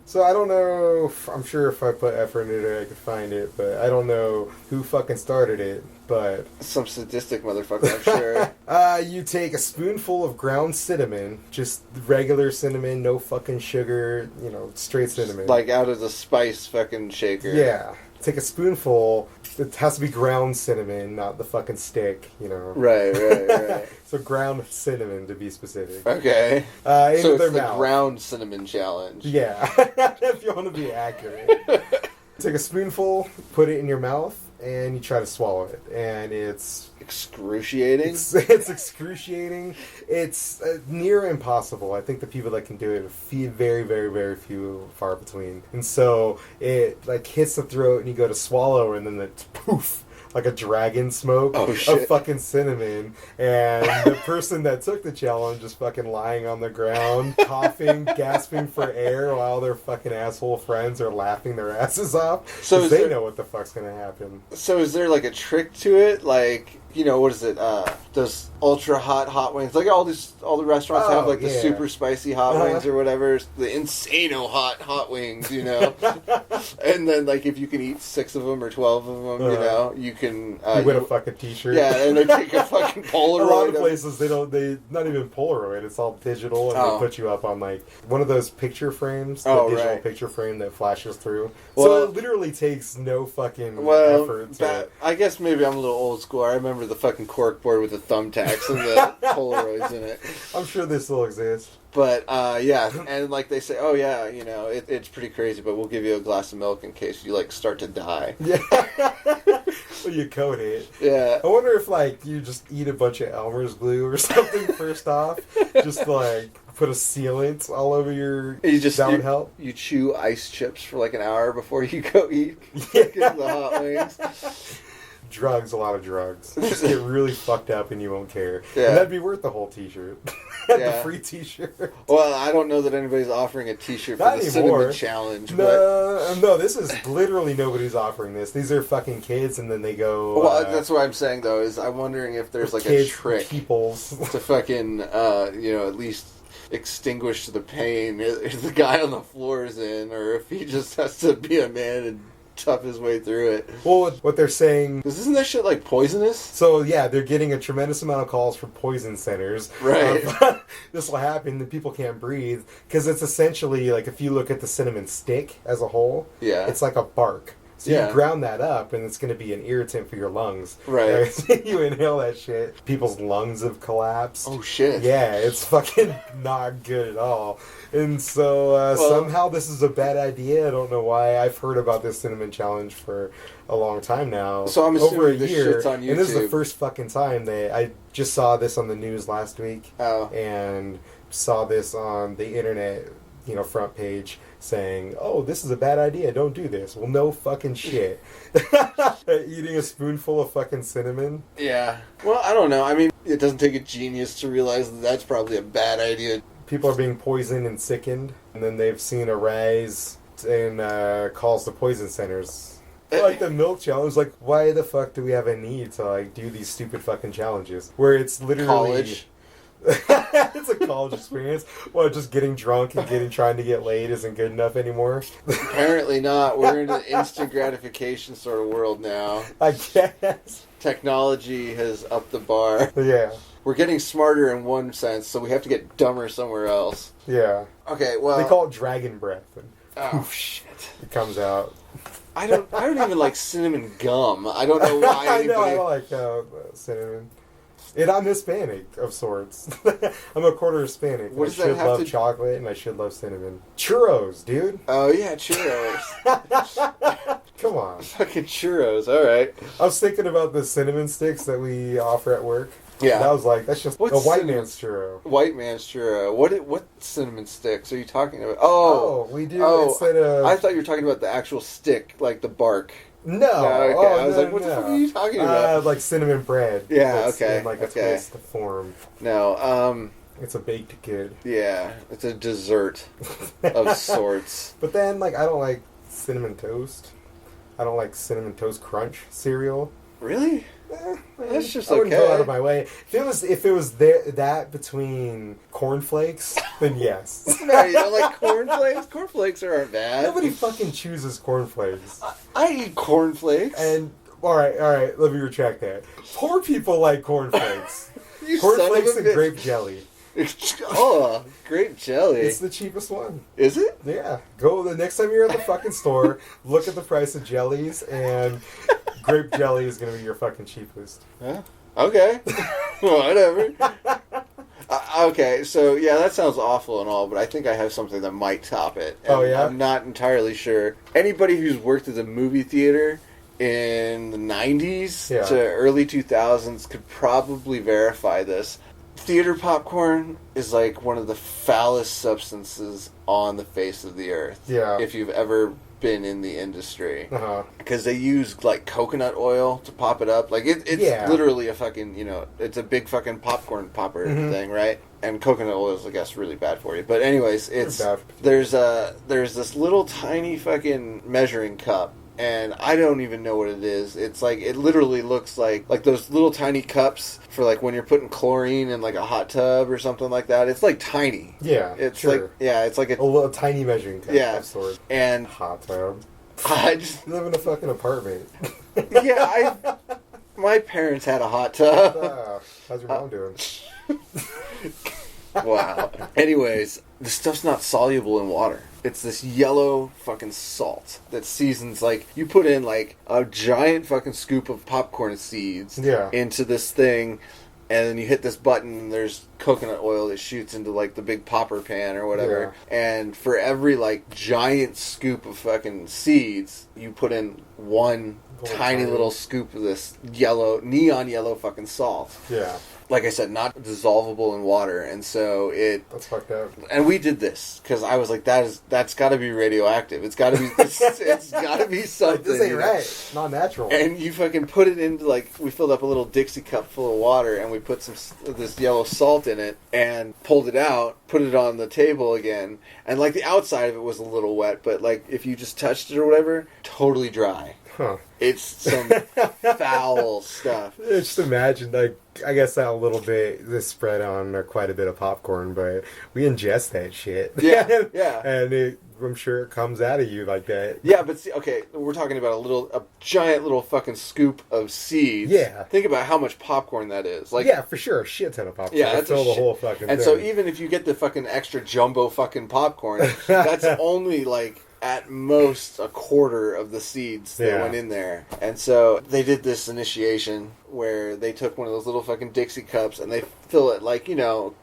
So I don't know, I'm sure if I put effort into it I could find it, but I don't know who fucking started it, but... Some sadistic motherfucker, I'm sure. You take a spoonful of ground cinnamon, just regular cinnamon, no fucking sugar, you know, straight cinnamon. Like out of the spice fucking shaker. Yeah. Take a spoonful, it has to be ground cinnamon, not the fucking stick, you know. Right. So ground cinnamon, to be specific. Okay. Into so their it's the mouth. ground cinnamon challenge. Yeah, if you want to be accurate. Take a spoonful, put it in your mouth, and you try to swallow it. And it's... Excruciating? It's excruciating. It's near impossible. I think the people that can do it are very, very, very few, far between. And so it like hits the throat, and you go to swallow, and then it's poof, like a dragon smoke of fucking cinnamon. And the person that took the challenge is fucking lying on the ground, coughing, gasping for air, while their fucking asshole friends are laughing their asses off. So they know what the fuck's gonna happen. So is there like a trick to it? Like, you know, what is it? Those ultra hot wings. Like all the restaurants have like the super spicy hot wings or whatever. The insano hot wings, you know. And then like if you can eat 6 of them or 12 of them, you know, you can. You win a fucking T-shirt. Yeah, and they take a fucking Polaroid. A lot of places they not even Polaroid. It's all digital, and they put you up on like one of those picture frames, the digital picture frame that flashes through. Well, so it literally takes no fucking effort. I guess maybe I'm a little old school. I remember the fucking corkboard with the thumbtacks and the Polaroids in it. I'm sure they still exist. But, yeah, and like they say, oh yeah, you know, it's pretty crazy, but we'll give you a glass of milk in case you, like, start to die. Yeah. Well, you coat it. Yeah. I wonder if, like, you just eat a bunch of Elmer's glue or something first off. Just, like, put a sealant all over your... That would help. You chew ice chips for, like, an hour before you go eat the hot wings. Drugs, a lot of drugs. Just get really fucked up and you won't care. Yeah. And that'd be worth the whole T-shirt. The free T-shirt. Well, I don't know that anybody's offering a T-shirt for the cinnamon challenge. No, this is literally nobody's offering this. These are fucking kids, and then they go... Well, that's what I'm saying, though, is I'm wondering if there's like a trick to fucking, you know, at least extinguish the pain if the guy on the floor is in, or if he just has to be a man and tough his way through it. Well, what they're saying... Because isn't that shit, like, poisonous? So, yeah, they're getting a tremendous amount of calls from poison centers. Right. This will happen, and people can't breathe. Because it's essentially, like, if you look at the cinnamon stick as a whole, it's like a bark. So you ground that up, and it's going to be an irritant for your lungs. Right. You inhale that shit. People's lungs have collapsed. Oh, shit. Yeah, it's fucking not good at all. And so somehow this is a bad idea. I don't know why. I've heard about this cinnamon challenge for a long time now. So I'm assuming over a this year, shit's on YouTube. And this is the first fucking time I just saw this on the news last week. Oh. And saw this on the internet, you know, front page saying, oh, this is a bad idea, don't do this. Well, no fucking shit. Eating a spoonful of fucking cinnamon? Yeah. Well, I don't know. I mean, it doesn't take a genius to realize that that's probably a bad idea. People are being poisoned and sickened, and then they've seen a rise in calls to poison centers. Like the milk challenge, like, why the fuck do we have a need to, like, do these stupid fucking challenges? Where it's literally... College. It's a college experience. Well, just getting drunk and trying to get laid isn't good enough anymore. Apparently not. We're in an instant gratification sort of world now. I guess. Technology has upped the bar. Yeah. We're getting smarter in one sense, so we have to get dumber somewhere else. Yeah. Okay, well... They call it dragon breath. Oh, shit. It comes out. I don't even like cinnamon gum. I don't know why anybody... I know, I like cinnamon. And I'm Hispanic, of sorts. I'm a quarter Hispanic. What does that should have love to... chocolate, and I should love cinnamon. Churros, dude. Oh, yeah, churros. Come on. Fucking churros, alright. I was thinking about the cinnamon sticks that we offer at work. Yeah. That was like, that's just What's a white cinnamon- man's churro. White man's churro. What cinnamon sticks are you talking about? We do instead of... I thought you were talking about the actual stick, like the bark. No. Okay. Oh, I was no, like, what no. the fuck are you talking about? Like cinnamon bread. Yeah, That's okay, in like a okay. twist form. No, It's a baked good. yeah, it's a dessert of sorts. But then, like, I don't like cinnamon toast. I don't like cinnamon toast crunch cereal. Really? That's just I wouldn't go okay. out of my way. If it was that between cornflakes, then yes. No, you don't like cornflakes? Cornflakes aren't bad. Nobody fucking chooses cornflakes. I eat cornflakes. And all right, let me retract that. Poor people like cornflakes. You son of a Cornflakes and bitch. grape jelly. Oh, grape jelly. It's the cheapest one. Is it? Yeah. Go the next time you're at the fucking store, look at the price of jellies, and grape jelly is gonna be your fucking cheapest. Yeah. Okay. Whatever. Okay, so yeah, that sounds awful and all, but I think I have something that might top it. And Oh, yeah? I'm not entirely sure. Anybody who's worked at the movie theater in the 90s Yeah. to early 2000s could probably verify this. Theater popcorn is like one of the foulest substances on the face of the earth. Yeah. If you've ever been in the industry. Uh-huh. Because they use like coconut oil to pop it up. Like it's Yeah. literally a fucking, it's a big fucking popcorn popper Mhm. thing, right? And coconut oil is, I guess, really bad for you. But anyways, it's bad. there's this little tiny fucking measuring cup. And I don't even know what it is. It's like, it literally looks like those little tiny cups for like when you're putting chlorine in like a hot tub or something like that. It's like tiny. Yeah, It's sure. like, yeah, it's like A little tiny measuring cup Yeah. of sorts. and Hot tub. I just, You live in a fucking apartment. yeah, my parents had a hot tub. Ah, how's your mom doing? Wow. Anyways, the stuff's not soluble in water. It's this yellow fucking salt that seasons, like, you put in, like, a giant fucking scoop of popcorn seeds Yeah. into this thing, and then you hit this button, and there's coconut oil that shoots into, like, the big popper pan or whatever. And for every, like, giant scoop of fucking seeds, you put in one tiny little scoop of this neon yellow fucking salt. Yeah, Like I said, not dissolvable in water, and so that's fucked up. and we did this because I was like, that's got to be radioactive. It's got to be. It's got to be something. Like, this ain't right. It's not natural. And you fucking put it into, like, we filled up a little Dixie cup full of water, and we put this yellow salt in it, and pulled it out, put it on the table again, and like the outside of it was a little wet, but like if you just touched it or whatever, totally dry. Huh. It's some foul stuff. Just imagine, like, I guess that a little bit, this spread on quite a bit of popcorn, but we ingest that shit. Yeah, yeah. And I'm sure it comes out of you like that. Yeah, but see, okay, we're talking about a giant little fucking scoop of seeds. Yeah. Think about how much popcorn that is. Like, Yeah, for sure, a shit ton of popcorn. Yeah, To that's a fill the shit- whole fucking and thing. so even if you get the fucking extra jumbo fucking popcorn, that's only like at most a quarter of the seeds that Yeah. went in there. And so they did this initiation where they took one of those little fucking Dixie cups and they fill it like,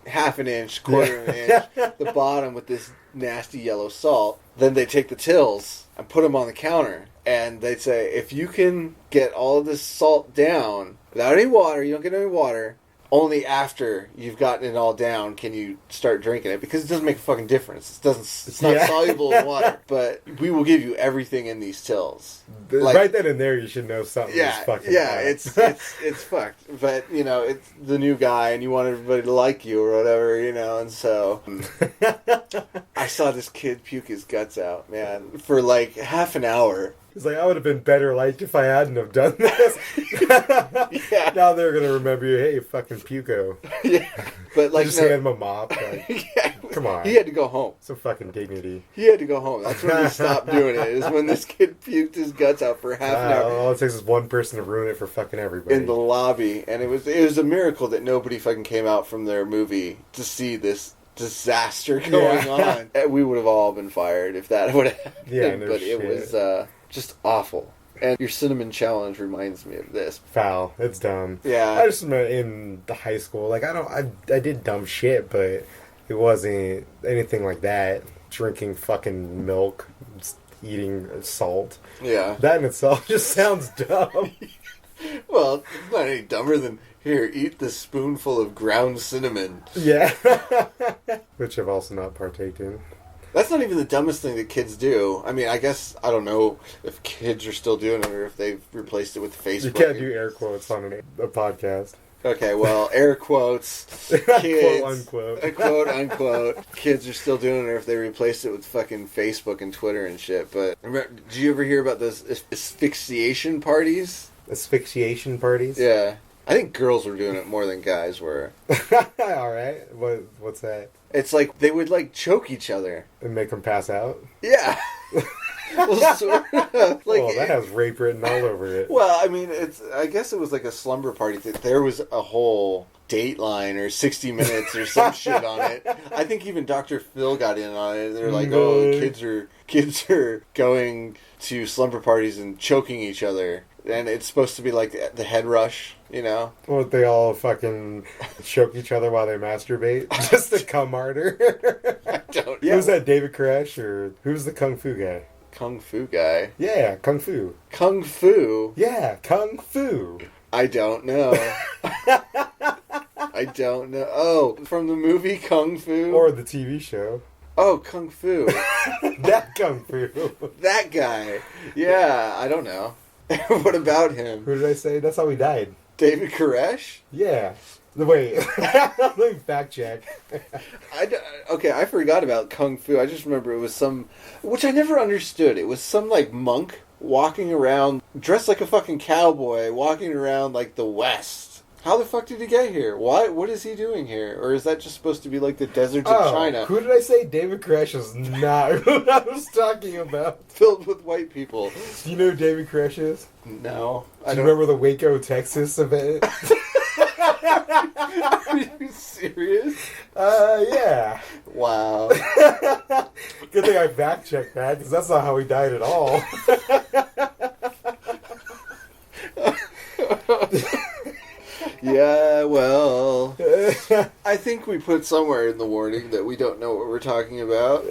half an inch, quarter of an inch, the bottom with this nasty yellow salt. Then they take the tills and put them on the counter. And they'd say, if you can get all of this salt down without any water, you don't get any water, only after you've gotten it all down can you start drinking it, because it doesn't make a fucking difference. It's not Yeah. soluble in water, but we will give you everything in these tills. Like- right then and there, you should know something is fucking bad. it's fucked. But it's the new guy, and you want everybody to like you or whatever, and so I saw this kid puke his guts out, man, for like half an hour. It's like, I would have been better liked if I hadn't have done this. Yeah. Now they're going to remember you, hey, fucking Puko. Yeah, but like, Just no- hand him a mop. Like, yeah, come on. he had to go home. Some fucking dignity. He had to go home. That's when we stopped doing it. Is when this kid puked his guts out for half an hour All it takes is one person to ruin it for fucking everybody. in the lobby, and it was a miracle that nobody fucking came out from their movie to see this disaster going Yeah. on. And we would have all been fired if that would have happened. Yeah, no but shit. it was just awful. And your cinnamon challenge reminds me of this. Foul. It's dumb. Yeah. I just remember in the high school, like, I did dumb shit, but it wasn't anything like that. Drinking fucking milk, just eating salt. Yeah. That in itself just sounds dumb. Well, it's not any dumber than Here, eat this spoonful of ground cinnamon. Yeah. Which I've also not partaken in. That's not even the dumbest thing that kids do. I mean, I guess, I don't know if kids are still doing it or if they've replaced it with Facebook. You can't do air quotes on a podcast. Okay, well, air quotes, kids, Quote unquote. quote unquote, kids are still doing it or if they replaced it with fucking Facebook and Twitter and shit. But did you ever hear about those asphyxiation parties? Asphyxiation parties? Yeah. I think girls were doing it more than guys were. Alright. What's that? It's like they would like choke each other. And make them pass out? Yeah. Well, sort of. Like, that has rape written all over it. Well, I mean, I guess it was like a slumber party. There was a whole Dateline or 60 Minutes or some shit on it. I think even Dr. Phil got in on it. They're like, oh, kids are going to slumber parties and choking each other. And it's supposed to be like the head rush, you know? Well, they all fucking choke each other while they masturbate just to come harder. I don't. Who's that, David Koresh, or who's the Kung Fu guy? Kung Fu guy? Yeah, Kung Fu. Kung Fu? Yeah, Kung Fu. I don't know. I don't know. Oh, from the movie Kung Fu? Or the TV show. Oh, Kung Fu. That Kung Fu. That guy. Yeah, I don't know. What about him? Who did I say? That's how he died. David Koresh? Yeah. Wait. Let me fact check. Okay, I forgot about Kung Fu. I just remember it was some... Which I never understood. It was some, like, monk walking around, dressed like a fucking cowboy, walking around, like, the West. How the fuck did he get here? What is he doing here? Or is that just supposed to be like the deserts of China? Who did I say? David Koresh is not who I was talking about. Filled with white people. Do you know who David Koresh is? No. Do you remember the Waco, Texas event? Are you serious? Yeah. Wow. Good thing I fact checked that, because that's not how he died at all. Yeah, well, I think we put somewhere in the warning that we don't know what we're talking about.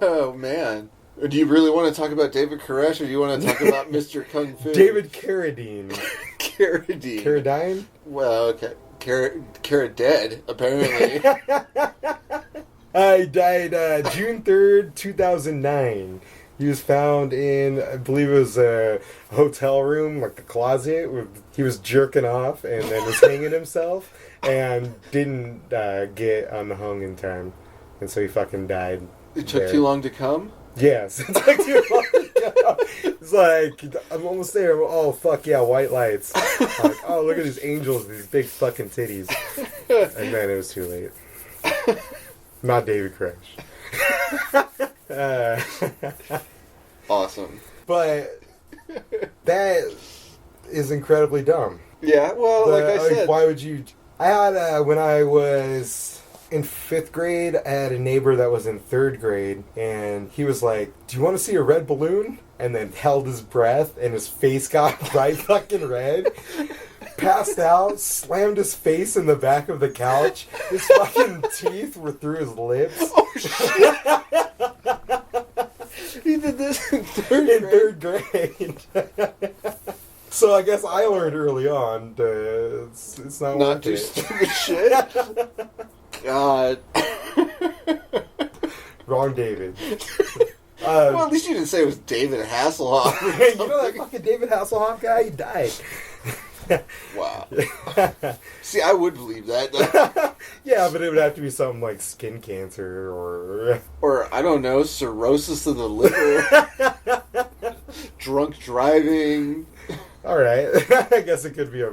Oh, man. Do you really want to talk about David Koresh, or do you want to talk about Mr. Kung Fu? David Carradine. Carradine. Carradine? Well, okay. Carrot dead, apparently. He died June 3rd, 2009. He was found in, I believe it was a hotel room, like the closet. He was jerking off and then was hanging himself and didn't get unhung in time. And so he fucking died. It took too long to come? Yes. It took too long to come. It's like, I'm almost there. Oh, fuck yeah, white lights. Like, oh, look at these angels, these big fucking titties. And then it was too late. Not David Koresh. Awesome. But that is incredibly dumb. Yeah, well, like I said. Why would you... I had, when I was in 5th grade, I had a neighbor that was in 3rd grade, and he was like, do you want to see a red balloon? And then held his breath, and his face got bright fucking red. Passed out, slammed his face in the back of the couch. His fucking teeth were through his lips. Oh, shit. He did this in 3rd grade. So I guess I learned early on that it's not worth do it. Stupid shit. God. Wrong David. Well, at least you didn't say it was David Hasselhoff. You know that fucking David Hasselhoff guy? He died. Wow. See, I would believe that. Yeah, but it would have to be something like skin cancer or I don't know, cirrhosis of the liver. Drunk driving. Alright. I guess it could be a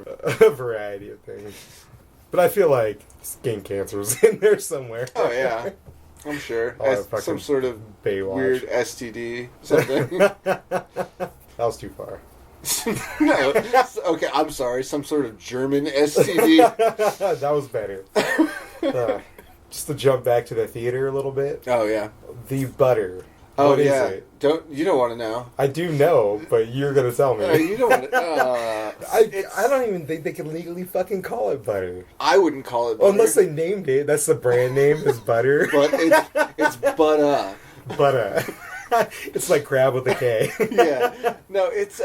variety of things. But I feel like skin cancer is in there somewhere. Oh, yeah. I'm sure. Some sort of Baywatch. Weird STD. Something. That was too far. No. Okay, I'm sorry. Some sort of German STD. That was better. Just to jump back to the theater a little bit. Oh, yeah. The butter. Oh, what yeah. is it? You don't want to know. I do know, but you're going to tell me. You don't want to... I don't even think they can legally fucking call it butter. I wouldn't call it butter. Unless they named it. That's the brand name is butter. But it's butter. Butter. It's like crab with a K. Yeah. No, it's...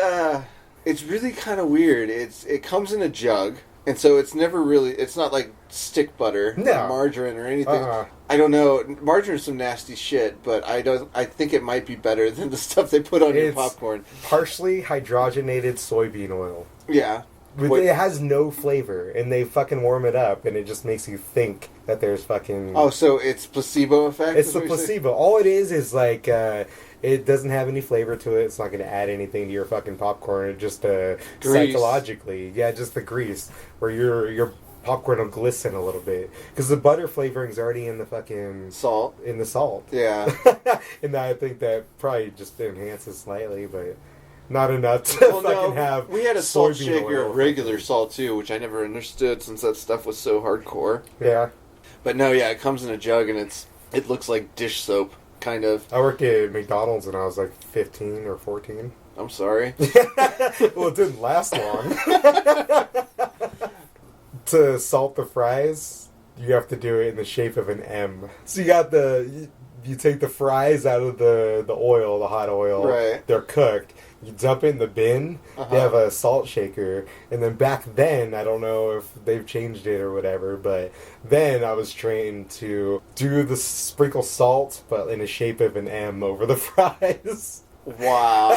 It's really kind of weird. It comes in a jug, and so it's never really. It's not like stick butter, No. or margarine, or anything. Uh-uh. I don't know. Margarine's some nasty shit, but I think it might be better than the stuff they put on your It's popcorn. partially hydrogenated soybean oil. Yeah. It has no flavor, and they fucking warm it up, and it just makes you think that there's fucking... Oh, so it's placebo effect? It's the placebo. All it is like, it doesn't have any flavor to it. It's not going to add anything to your fucking popcorn. It just, psychologically, just the grease, where your popcorn will glisten a little bit. Because the butter flavoring's already in the fucking... Salt. In the salt. Yeah. And I think that probably just enhances slightly, but... Not enough to have. We had a salt soybean shaker oil. of regular salt too, which I never understood since that stuff was so hardcore. Yeah. But no, yeah, it comes in a jug and it looks like dish soap, kind of. I worked at McDonald's when I was like 15 or 14. I'm sorry. Well, it didn't last long. To salt the fries, you have to do it in the shape of an M. So you take the fries out of the oil, the hot oil. Right. They're cooked. You dump it in the bin. They have a salt shaker. And then back then, I don't know if they've changed it or whatever, but then I was trained to do the sprinkle salt, but in the shape of an M over the fries. Wow.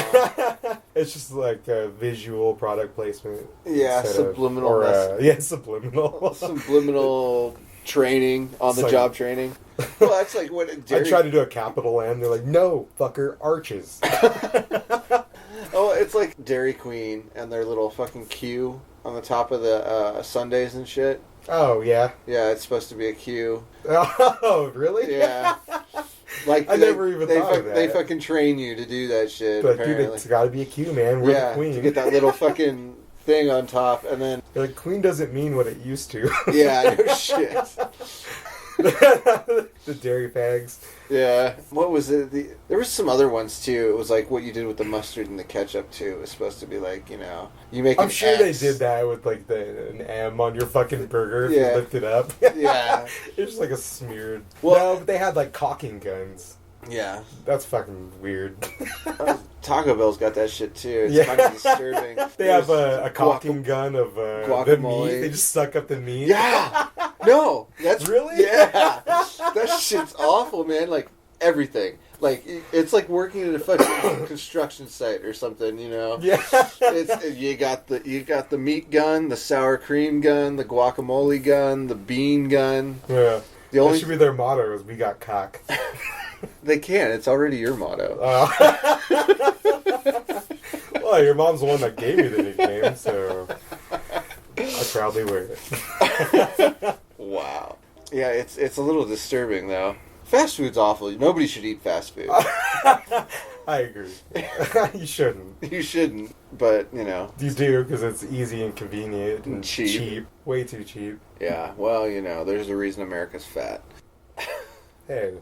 It's just like a visual product placement. Yeah, subliminal. Subliminal. Subliminal training, on the job training. Well, that's like what I tried to do a capital M. They're like, no, fucker, arches. Oh, it's like Dairy Queen and their little fucking Q on the top of the sundaes and shit. Oh, yeah. Yeah, it's supposed to be a Q. Oh, really? Yeah. Like I never even thought of that. They fucking train you to do that shit, But apparently. dude, it's gotta be a Q, man. We're the queen. to get that little fucking thing on top, and then... Like, queen doesn't mean what it used to. Yeah, no shit. The dairy fags. Yeah. What was it? There was some other ones, too. It was like what you did with the mustard and the ketchup, too. It was supposed to be like, you make I'm an sure X. they did that with, like, an M on your fucking burger if Yeah. you lift it up. Yeah. It's just like a smeared... Well- no, but they had, like, caulking guns. Yeah. That's fucking weird. Taco Bell's got that shit, too. It's Yeah. kind of disturbing. They have a caulking gun of the guacamole. meat. They just suck up the meat. Yeah! No! That's... Really? Yeah! That shit's awful, man. Like, everything. Like, it's like working at a fucking construction site or something, Yeah. You got the meat gun, the sour cream gun, the guacamole gun, the bean gun. Yeah. The only That should be their motto, is we got cock. They can't. It's already your motto. Well, your mom's the one that gave me the nickname, so I proudly wear it. Wow. Yeah, it's a little disturbing though. Fast food's awful. Nobody should eat fast food. I agree. You shouldn't. You shouldn't, but You do, because it's easy and convenient and cheap. Way too cheap. Yeah. Well, there's a reason America's fat. Hey,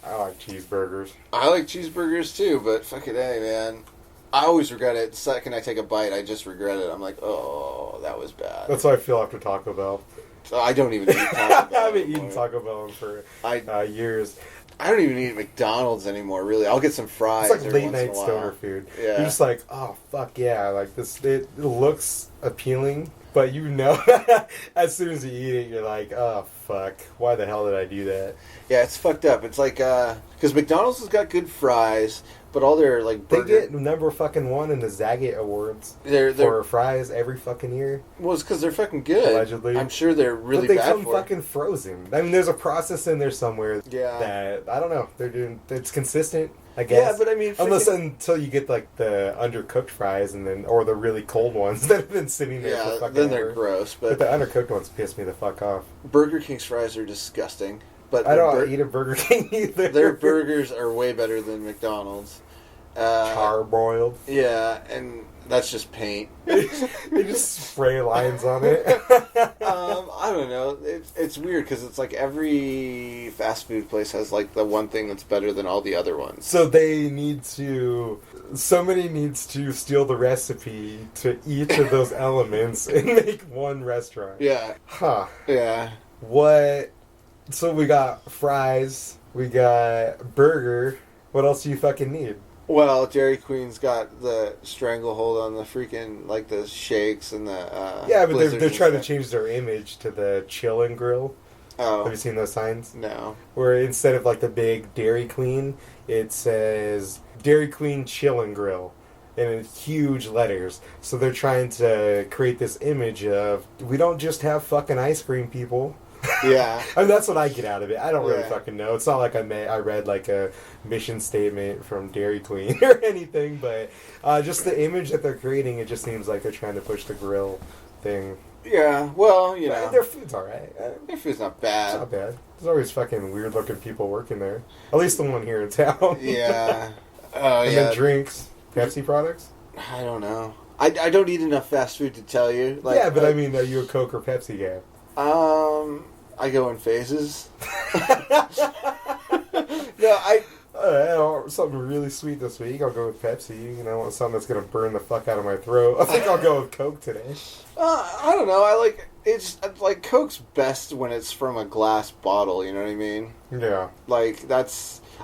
I like cheeseburgers. I like cheeseburgers too, but fucking A, man. I always regret it. The second I take a bite, I just regret it. I'm like, oh, that was bad. That's how I feel after Taco Bell. So I don't even eat Taco Bell I haven't anymore. eaten Taco Bell for years. I don't even eat McDonald's anymore, really. I'll get some fries It's like every late once in night a while. stoner food. Yeah. You're just like, oh, fuck yeah. Like, it looks appealing, but as soon as you eat it, you're like, oh, fuck. Why the hell did I do that? Yeah, it's fucked up. It's like, because McDonald's has got good fries, but all their, like, They burger... get number fucking one in the Zagat Awards They're for fries every fucking year. Well, it's because they're fucking good. Allegedly. I'm sure they're really but they bad come for it. fucking frozen. I mean, there's a process in there somewhere Yeah. that, I don't know, they're doing, it's consistent, I guess. Yeah, but I mean... Until you get, like, the undercooked fries or the really cold ones that have been sitting there for Yeah, fucking then they're ever. gross, But but the undercooked ones piss me the fuck off. Burger King's fries are disgusting. But I don't eat a Burger King either. their burgers are way better than McDonald's. Charbroiled. Yeah, and that's just paint. They just spray lines on it. I don't know. It's weird because it's like every fast food place has like the one thing that's better than all the other ones. So somebody needs to steal the recipe to each of those elements and make one restaurant. Yeah. Huh. Yeah. So we got fries, we got burger. What else do you fucking need? Well, Dairy Queen's got the stranglehold on the freaking, like, the shakes and the, Yeah, but blizzards they're and trying to stuff. change their image to the chill and grill. Oh. Have you seen those signs? No. Where instead of like the big Dairy Queen, it says Dairy Queen Chill and Grill in huge letters. So they're trying to create this image of we don't just have fucking ice cream, people. Yeah. I mean, that's what I get out of it. I don't really Yeah. fucking know. It's not like I read like a mission statement from Dairy Queen or anything, but just the image that they're creating, it just seems like they're trying to push the grill thing. Yeah, well, you But know. their food's alright. Their food's not It's bad. not bad. There's always fucking weird looking people working there. At least the one here in town. Yeah. Oh, And yeah. then drinks. Pepsi products? I don't know. I don't eat enough fast food to tell you. Like, yeah, but I mean, are you a Coke or Pepsi guy? I go in phases. No, Something really sweet this week. I'll go with Pepsi. You know, I want something that's gonna burn the fuck out of my throat. I think I'll go with Coke today. I don't know. It's like Coke's best when it's from a glass bottle. You know what I mean? Yeah. Like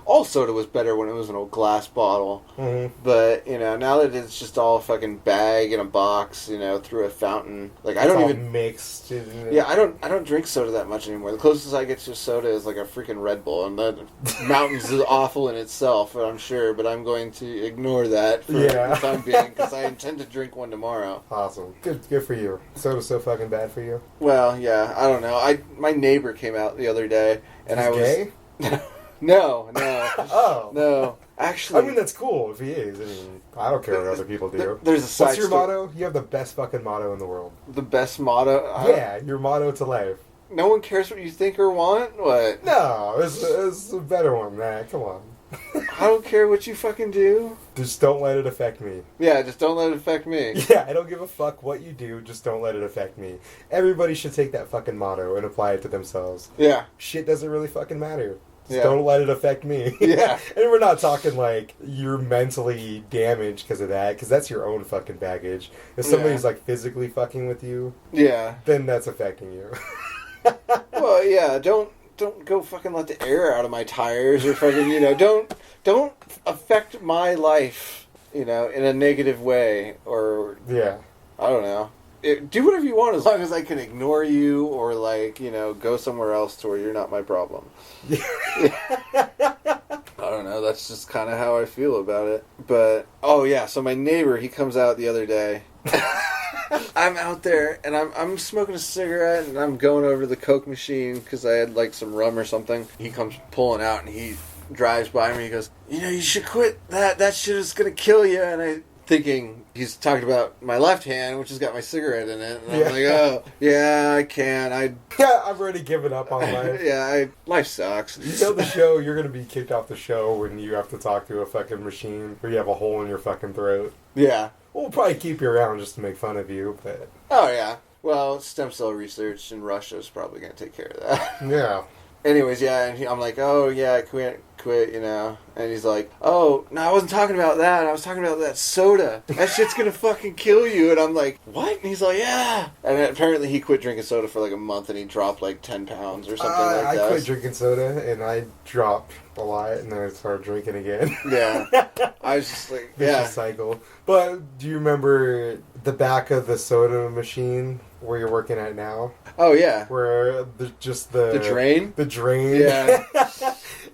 all soda was better when it was in a glass bottle. Mm-hmm. But you know, now that it's just all fucking bag in a box, you know, through a fountain. Like I It's don't all even. mixed. Yeah, I don't drink soda that much anymore. The closest I get to soda is like a freaking Red Bull, and that Mountains is awful in itself, I'm sure. But I'm going to ignore that for the time being because I intend to drink one tomorrow. Awesome. Good for you. Soda's so fucking bad for you. Well, yeah, I don't know. My neighbor came out the other day, and He's I was gay? no, Oh. no. Actually, I mean, that's cool if he is. I mean, I don't care what other people do. There's a side What's your story. motto? You have the best fucking motto in the world. The best motto. Yeah, your motto to life. No one cares what you think or want. What? No, it's a better one, man. Come on. I don't care what you fucking do. Just don't let it affect me. Yeah, just don't let it affect me. Yeah, I don't give a fuck what you do, just don't let it affect me. Everybody should take that fucking motto and apply it to themselves. Yeah. Shit doesn't really fucking matter. Just Yeah. don't let it affect me. Yeah. And we're not talking like you're mentally damaged because of that, because that's your own fucking baggage. If somebody's like physically fucking with you, Yeah. then that's affecting you. Well, yeah. Don't go fucking let the air out of my tires or fucking, you know, don't affect my life, you know, in a negative way or Yeah. I don't know. Do whatever you want as long as I can ignore you or, like, you know, go somewhere else to where you're not my problem. I don't know. That's just kind of how I feel about it. But, oh, yeah. So my neighbor, he comes out the other day. I'm out there, and I'm smoking a cigarette, and I'm going over to the Coke machine because I had, like, some rum or something. He comes pulling out, and he drives by me. He goes, you know, you should quit that. That shit is going to kill you. And I... thinking he's talking about my left hand, which has got my cigarette in it. And I'm like, oh, yeah, I can. Yeah, I've already given up on life. Life sucks. You know the show, you're going to be kicked off the show when you have to talk to a fucking machine or you have a hole in your fucking throat. Yeah. We'll probably keep you around just to make fun of you, but... Oh, yeah. Well, stem cell research in Russia is probably going to take care of that. Yeah. Anyways, yeah, and I'm like, oh, yeah, quit, you know. And he's like, oh, no, I wasn't talking about that. I was talking about that soda. That shit's gonna fucking kill you. And I'm like, what? And he's like, yeah. And apparently he quit drinking soda for like a month and he dropped like 10 pounds or something like that. I quit drinking soda and I dropped a lot and then I started drinking again. Yeah. I was just like, Vicious yeah. cycle. But do you remember the back of the soda machine where you're working at now? Oh, yeah. Where the drain? The drain. Yeah.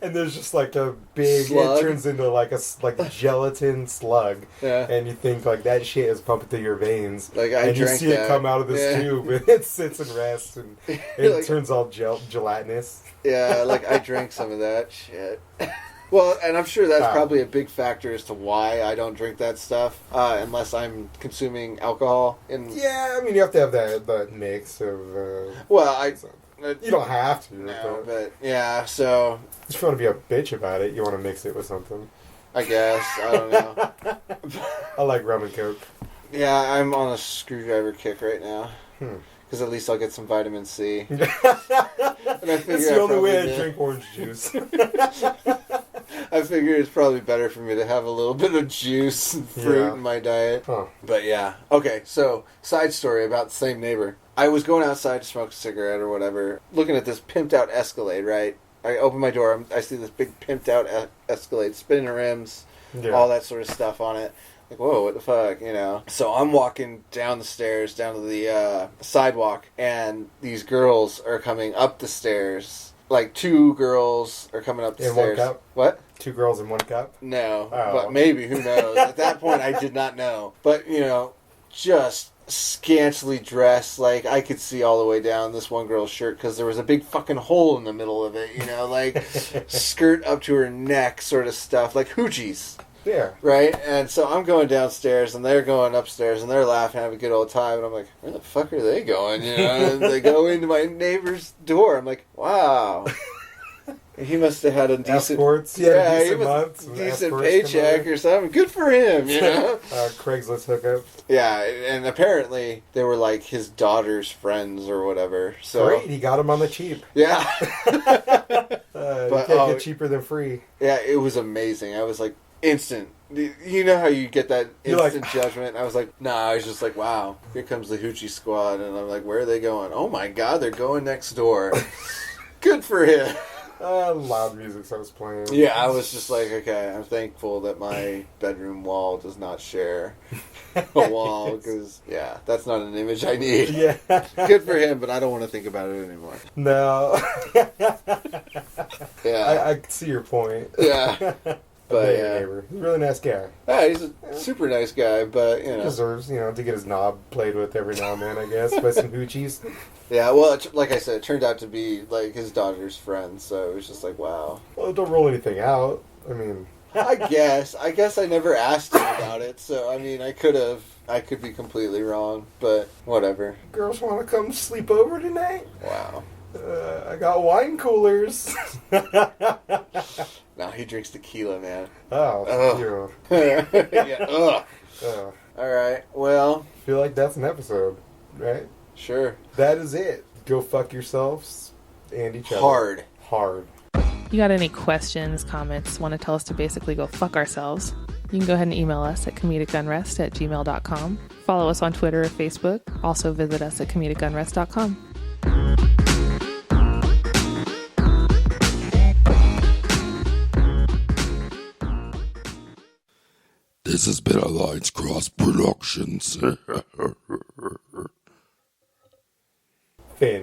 And there's just like a big, Slug? it turns into like a gelatin slug. Yeah. And you think like that shit is pumping through your veins. Like, I and you drank see it that. come out of this Yeah. tube and it sits and rests and it Like- turns all gelatinous. Yeah, like I drank some of that shit. Well, and I'm sure that's Ah. probably a big factor as to why I don't drink that stuff, unless I'm consuming alcohol. Yeah, I mean you have to have that mix of. Well, You don't have to. no, but yeah. So If you want to be a bitch about it, you want to mix it with something. I guess I don't know. I like rum and coke. Yeah, I'm on a screwdriver kick right now. Hmm. Because at least I'll get some vitamin C. It's figure the I only way probably I drink orange juice. I figure it's probably better for me to have a little bit of juice and fruit Yeah. in my diet. Huh. But yeah. Okay, so side story about the same neighbor. I was going outside to smoke a cigarette or whatever, looking at this pimped out Escalade, right? I open my door, I see this big pimped out Escalade, spinning rims, all that sort of stuff on it. Like, whoa, what the fuck, you know? So I'm walking down the stairs, down to the sidewalk, and these girls are coming up the stairs. Like, 2 girls are coming up the stairs. In one cup? What? 2 girls in 1 cup? No, Oh. but maybe, who knows? At that point, I did not know. But, you know, just scantily dressed, like, I could see all the way down this one girl's shirt because there was a big fucking hole in the middle of it, you know, like, skirt up to her neck sort of stuff, like hoochies. Yeah. Right? And so I'm going downstairs, and they're going upstairs, and they're laughing, having a good old time, and I'm like, where the fuck are they going, you know? And they go into my neighbor's door. I'm like, wow. He must have had a decent... Escorts? Yeah, decent he months, must decent escorts paycheck or something. Good for him, you know? Craigslist hookup. Yeah, and apparently they were like his daughter's friends or whatever. So Great, he got him on the cheap. Yeah. You can't get cheaper than free. Yeah, it was amazing. I was like, instant. You know how you get that instant judgment? I was like, nah, I was just like, wow, here comes the hoochie squad. And I'm like, where are they going? Oh my god, they're going next door. Good for him. Loud music starts playing. Yeah, I was just like, okay, I'm thankful that my bedroom wall does not share a wall, because, yeah, that's not an image I need. Yeah. Good for him, but I don't want to think about it anymore. No. Yeah. I see your point. Yeah. But, yeah. Neighbor. He's a really nice guy. Yeah, he's a super nice guy, but, you know. He deserves, to get his knob played with every now and then, I guess, by some hoochies. Yeah, well, like I said, it turned out to be, like, his daughter's friend, so it was just like, wow. Well, don't roll anything out. I mean... I guess I never asked him about it, so, I mean, I could be completely wrong, but whatever. Girls want to come sleep over tonight? Wow. I got wine coolers. No, he drinks tequila, man. Oh, Yeah, ugh. Oh. Alright, well. I feel like that's an episode, right? Sure. That is it. Go fuck yourselves and each other. Hard. You got any questions, comments, want to tell us to basically go fuck ourselves? You can go ahead and email us at comedicanrest@gmail.com. Follow us on Twitter or Facebook. Also visit us at comedicanrest.com. This has been a Lines Cross Productions. Fan